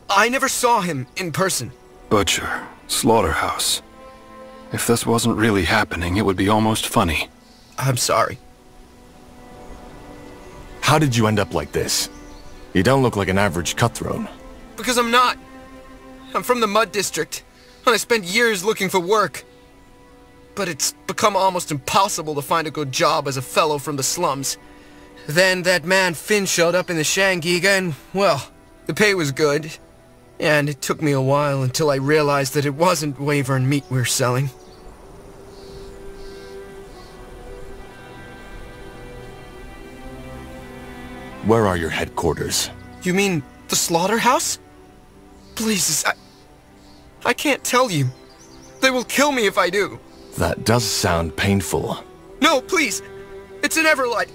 I never saw him in person. Butcher. Slaughterhouse. If this wasn't really happening, it would be almost funny. I'm sorry. How did you end up like this? You don't look like an average cutthroat. Because I'm not. I'm from the Mud District, and I spent years looking for work. But it's become almost impossible to find a good job as a fellow from the slums. Then that man Finn showed up in the Shangiga, and, well, the pay was good. And it took me a while until I realized that it wasn't Wyvern meat we were selling. Where are your headquarters? You mean the slaughterhouse? Please, I can't tell you. They will kill me if I do. That does sound painful. No, please. It's in Everlight.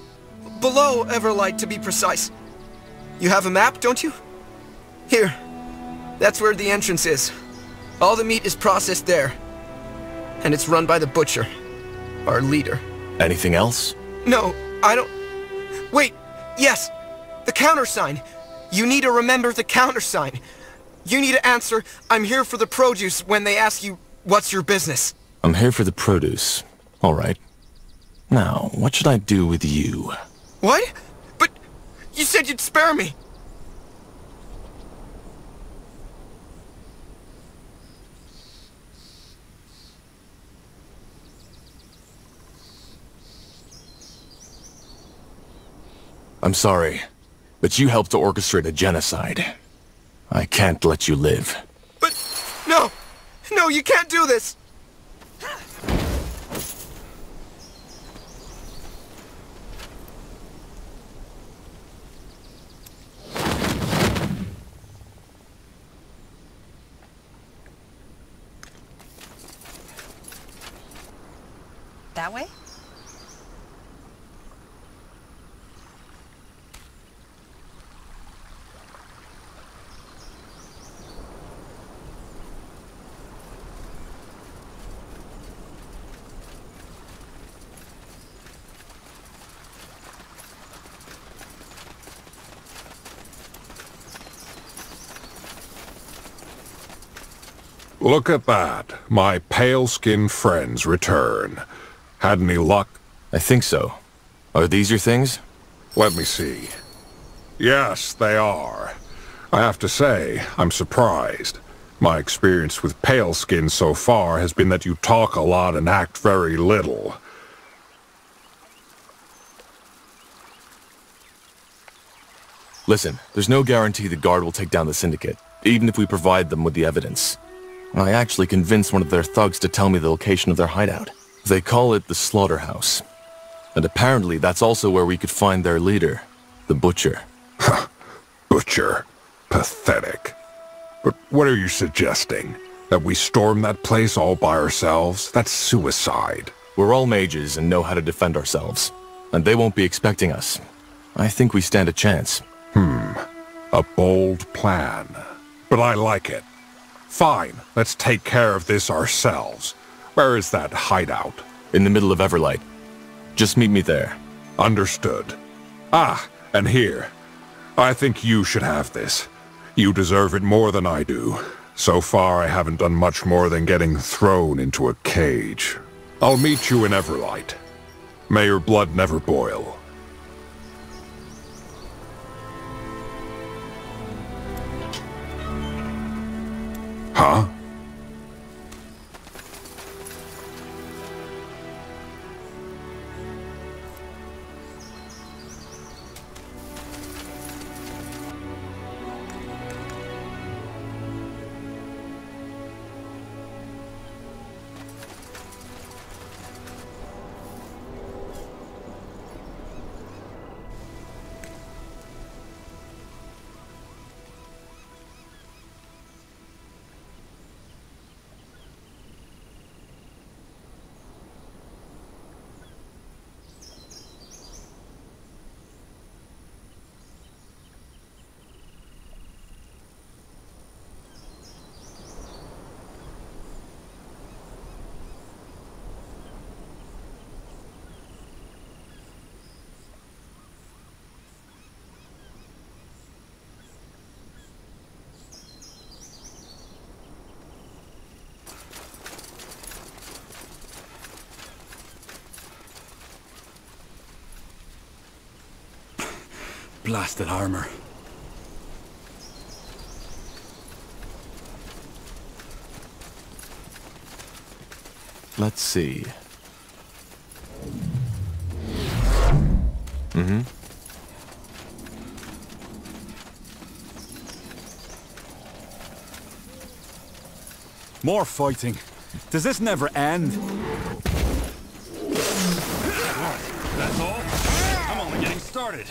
Below Everlight, to be precise. You have a map, don't you? Here. That's where the entrance is. All the meat is processed there. And it's run by the Butcher, our leader. Anything else? No, I don't... Wait! Yes, the countersign. You need to remember the countersign. You need to answer, I'm here for the produce, when they ask you, what's your business? I'm here for the produce. All right. Now, what should I do with you? What? But you said you'd spare me. I'm sorry, but you helped to orchestrate a genocide. I can't let you live. But no! No, you can't do this! That way? Look at that. My pale-skinned friends return. Had any luck? I think so. Are these your things? Let me see. Yes, they are. I have to say, I'm surprised. My experience with pale-skin so far has been that you talk a lot and act very little. Listen, there's no guarantee the guard will take down the syndicate, even if we provide them with the evidence. I actually convinced one of their thugs to tell me the location of their hideout. They call it the Slaughterhouse. And apparently that's also where we could find their leader, the Butcher. Butcher. Pathetic. But what are you suggesting? That we storm that place all by ourselves? That's suicide. We're all mages and know how to defend ourselves. And they won't be expecting us. I think we stand a chance. A bold plan. But I like it. Fine, let's take care of this ourselves. Where is that hideout? In the middle of Everlight. Just meet me there. Understood. Ah, and here. I think you should have this. You deserve it more than I do. So far, I haven't done much more than getting thrown into a cage. I'll meet you in Everlight. May your blood never boil. Huh? Blasted armor. Let's see. More fighting. Does this never end? That's all? I'm only getting started.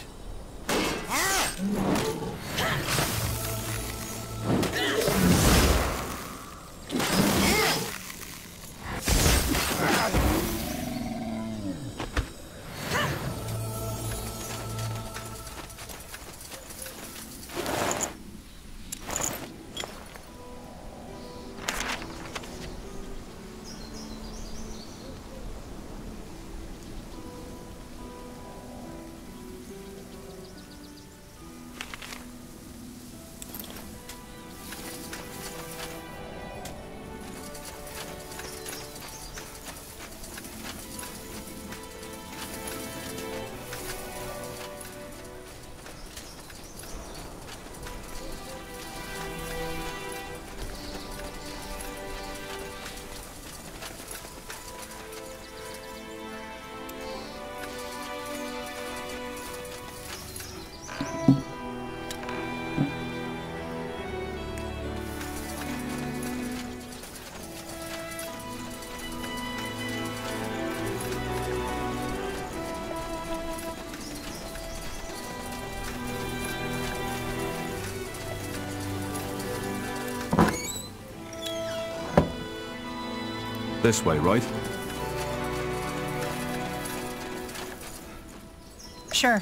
This way, right? Sure.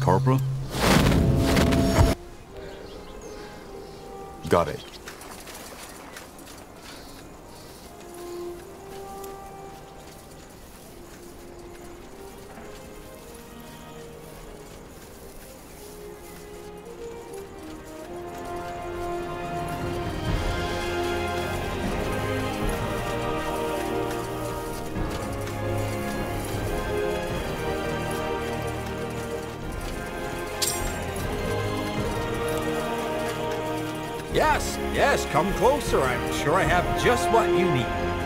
Corporal? Got it. Yes, come closer. I'm sure I have just what you need.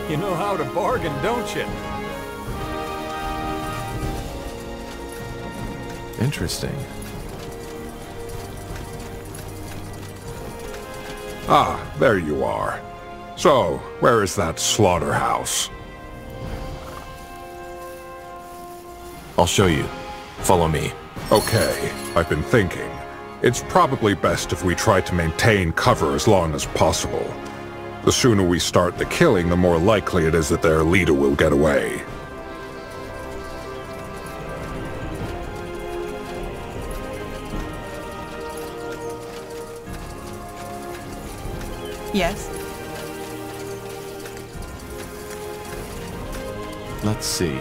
You know how to bargain, don't you? Interesting. Ah, there you are. So, where is that slaughterhouse? I'll show you. Follow me. Okay, I've been thinking. It's probably best if we try to maintain cover as long as possible. The sooner we start the killing, the more likely it is that their leader will get away. Yes? Let's see.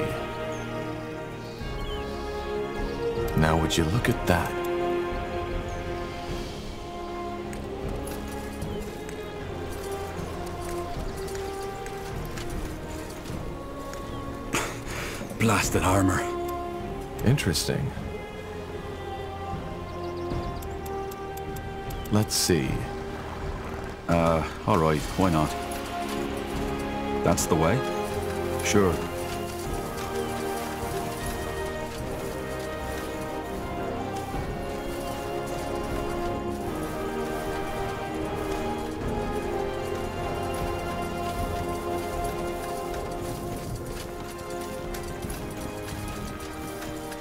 Now would you look at that? Blasted armor. Interesting. Let's see. Alright, why not? That's the way? Sure.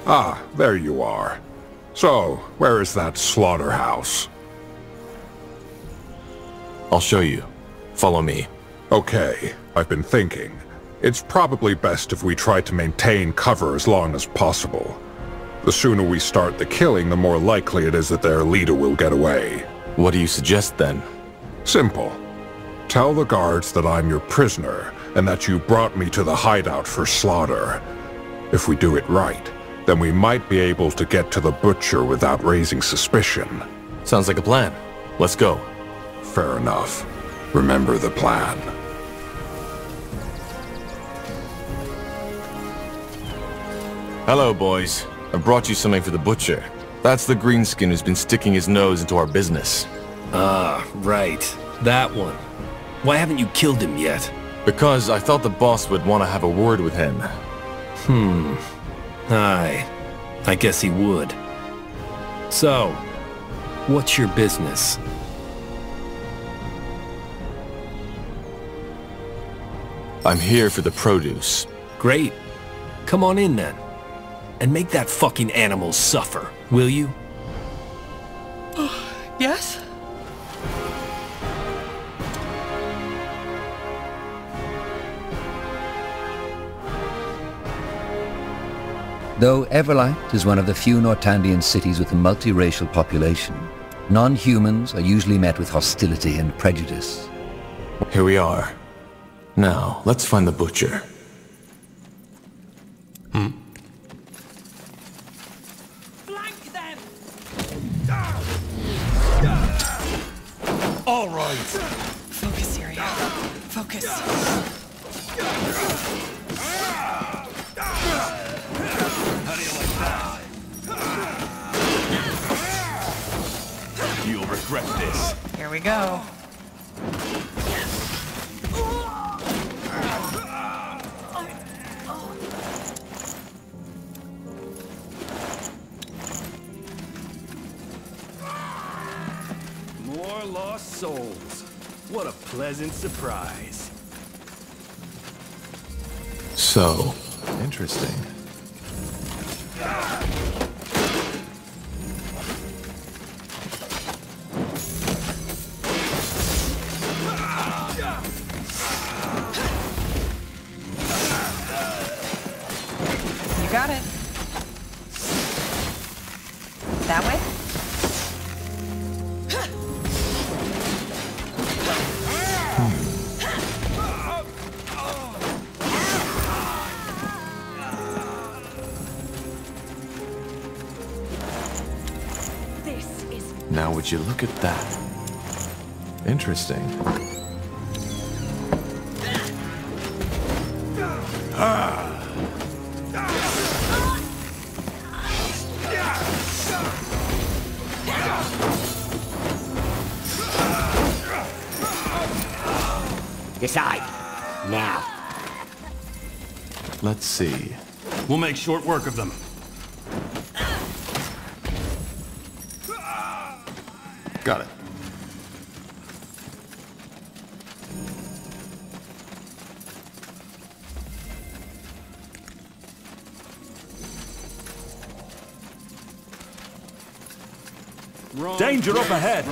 Ah, there you are. So, where is that slaughterhouse? I'll show you. Follow me. Okay, I've been thinking. It's probably best if we try to maintain cover as long as possible. The sooner we start the killing, the more likely it is that their leader will get away. What do you suggest then? Simple. Tell the guards that I'm your prisoner, and that you brought me to the hideout for slaughter. If we do it right, then we might be able to get to the butcher without raising suspicion. Sounds like a plan. Let's go. Fair enough. Remember the plan. Hello, boys. I brought you something for the butcher. That's the greenskin who's been sticking his nose into our business. Ah, right. That one. Why haven't you killed him yet? Because I thought the boss would want to have a word with him. Aye. I guess he would. So, what's your business? I'm here for the produce. Great. Come on in then. And make that fucking animal suffer, will you? Yes? Though Everlight is one of the few Nortandian cities with a multiracial population, non-humans are usually met with hostility and prejudice. Here we are. Now, let's find the butcher. All right. Focus, Syria. Focus. How do you like that? You'll regret this. Here we go. More lost souls. What a pleasant surprise. So, interesting. You got it. That way? Now would you look at that? Interesting. Decide. Now. Let's see. We'll make short work of them. Got it. Danger up ahead.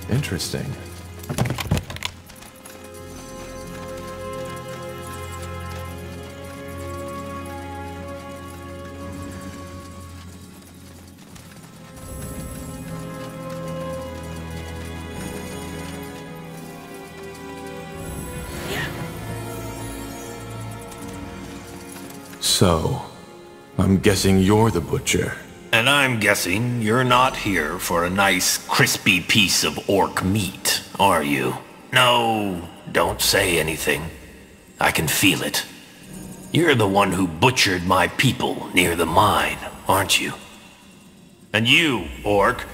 Interesting. So, I'm guessing you're the butcher. And I'm guessing you're not here for a nice, crispy piece of orc meat, are you? No, don't say anything. I can feel it. You're the one who butchered my people near the mine, aren't you? And you, orc,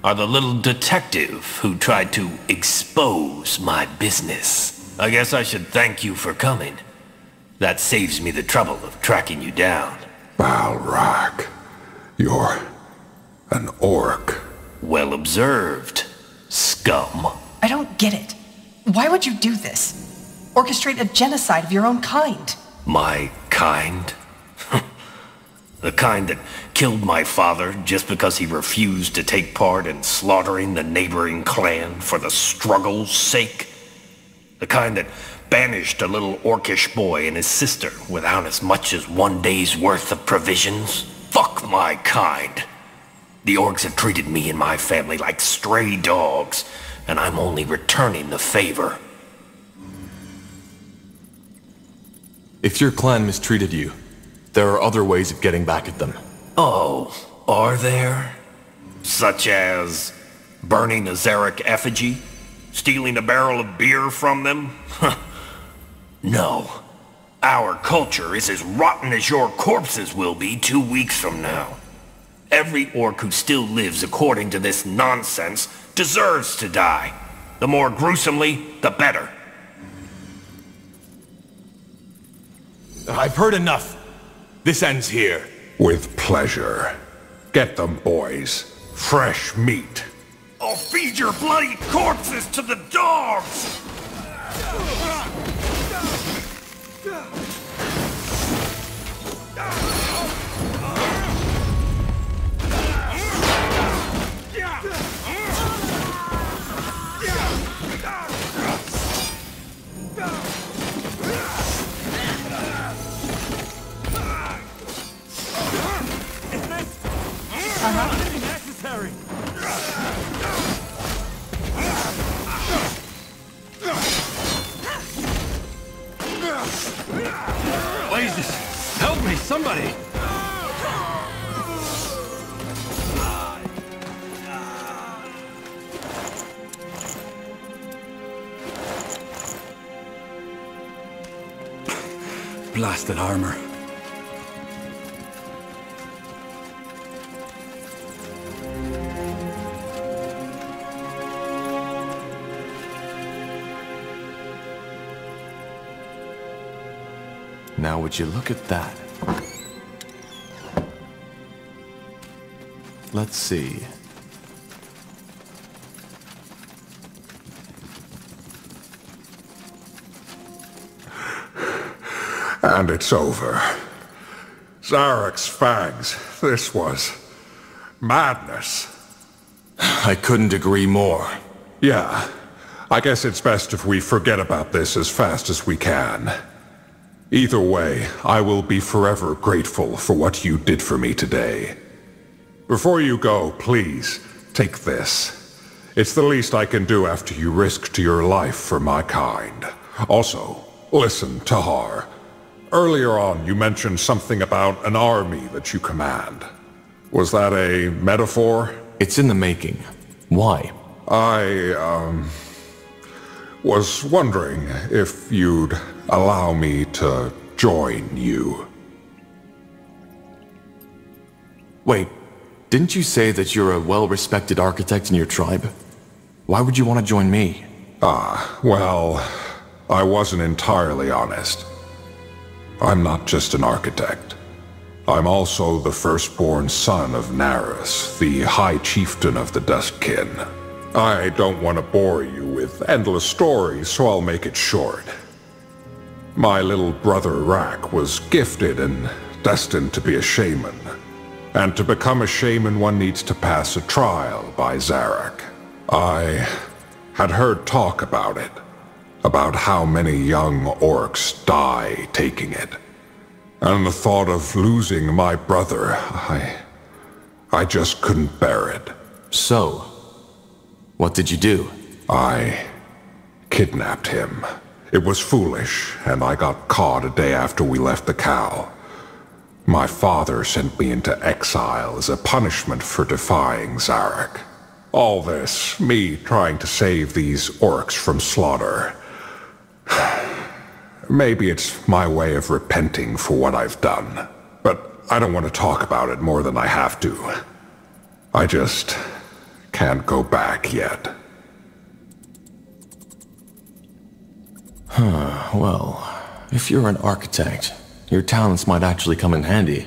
are the little detective who tried to expose my business. I guess I should thank you for coming. That saves me the trouble of tracking you down. Balrak. You're An orc. Well observed, scum. I don't get it. Why would you do this? Orchestrate a genocide of your own kind? My kind? The kind that killed my father just because he refused to take part in slaughtering the neighboring clan for the struggle's sake? The kind that banished a little orcish boy and his sister without as much as one day's worth of provisions? Fuck my kind. The orcs have treated me and my family like stray dogs, and I'm only returning the favor. If your clan mistreated you, there are other ways of getting back at them. Oh, are there? Such as burning a Zarek effigy? Stealing a barrel of beer from them? No. Our culture is as rotten as your corpses will be 2 weeks from now. Every orc who still lives according to this nonsense deserves to die. The more gruesomely, the better. I've heard enough. This ends here. With pleasure. Get them, boys. Fresh meat. I'll feed your bloody corpses to the dogs! Necessary. Jesus, help me, somebody! Blasted armor. Now would you look at that? Let's see. And it's over. Zarek's fangs. This was madness. I couldn't agree more. Yeah. I guess it's best if we forget about this as fast as we can. Either way, I will be forever grateful for what you did for me today. Before you go, please, take this. It's the least I can do after you risked your life for my kind. Also, listen, Tahar. Earlier on, you mentioned something about an army that you command. Was that a metaphor? It's in the making. Why? I, was wondering if you'd allow me to join you. Wait, didn't you say that you're a well-respected architect in your tribe? Why would you want to join me? Well, I wasn't entirely honest. I'm not just an architect. I'm also the firstborn son of Narus, the High Chieftain of the Dustkin. I don't want to bore you with endless stories, so I'll make it short. My little brother Rak was gifted and destined to be a shaman. And to become a shaman, one needs to pass a trial by Zarek. I had heard talk about it. About how many young orcs die taking it. And the thought of losing my brother, I just couldn't bear it. So, what did you do? I kidnapped him. It was foolish, and I got caught a day after we left the cow. My father sent me into exile as a punishment for defying Zarek. All this, me trying to save these orcs from slaughter. Maybe it's my way of repenting for what I've done, but I don't want to talk about it more than I have to. I just can't go back yet. Well, if you're an architect, your talents might actually come in handy.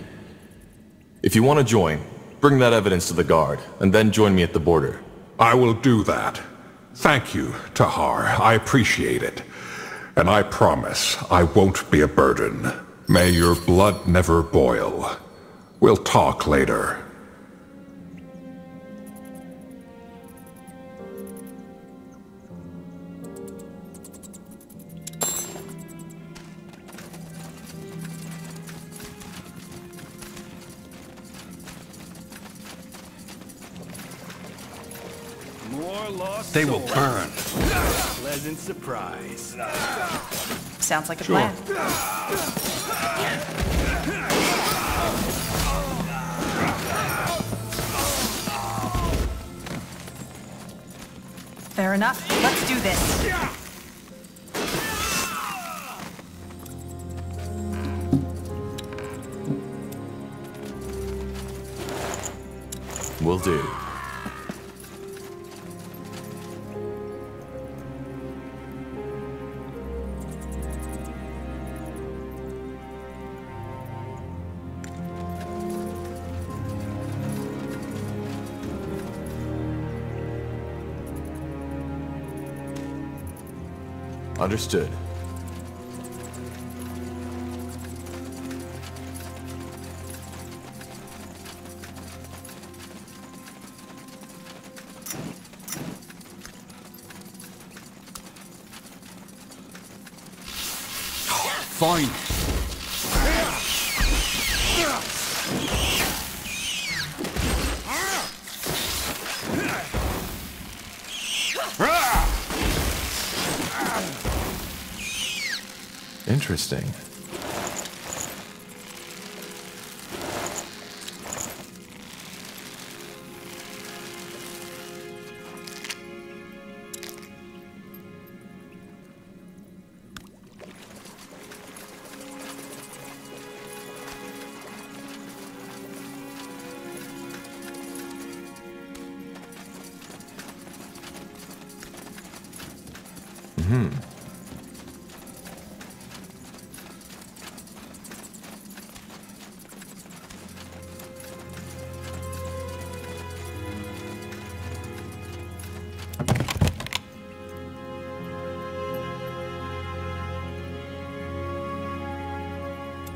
If you want to join, Bring that evidence to the guard, and then join me at the border. I will do that. Thank you, Tahar. I appreciate it. And I promise I won't be a burden. May your blood never boil. We'll talk later. They will burn. Pleasant surprise. Sounds like a plan. Fair enough. Let's do this. Will do. Understood. Fine. Interesting.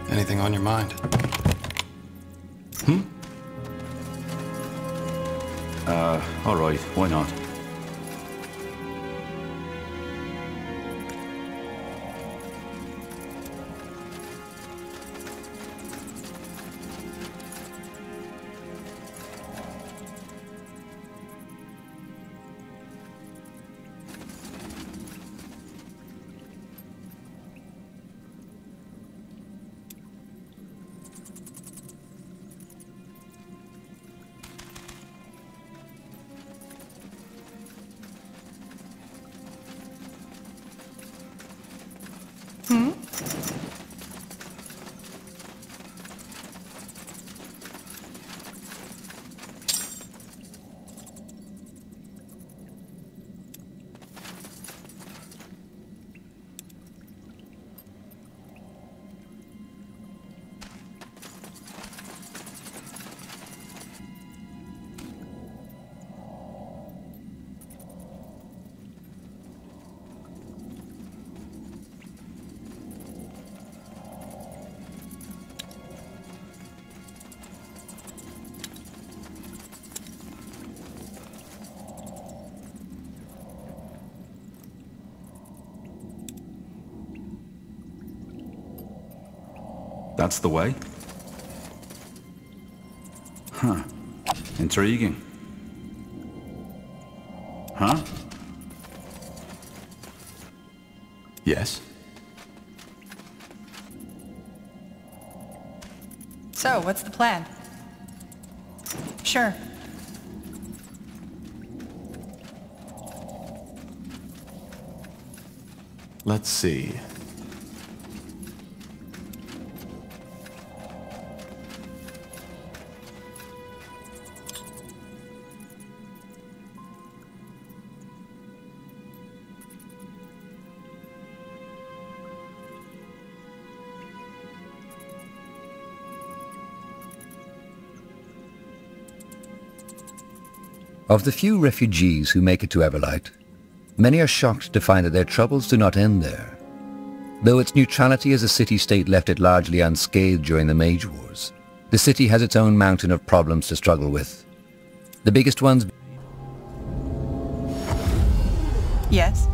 Anything on your mind? All right, why not? That's the way? Huh. Intriguing. Huh? Yes? So, what's the plan? Sure. Let's see. Of the few refugees who make it to Everlight, many are shocked to find that their troubles do not end there. Though its neutrality as a city-state left it largely unscathed during the Mage Wars, the city has its own mountain of problems to struggle with. The biggest ones... Yes?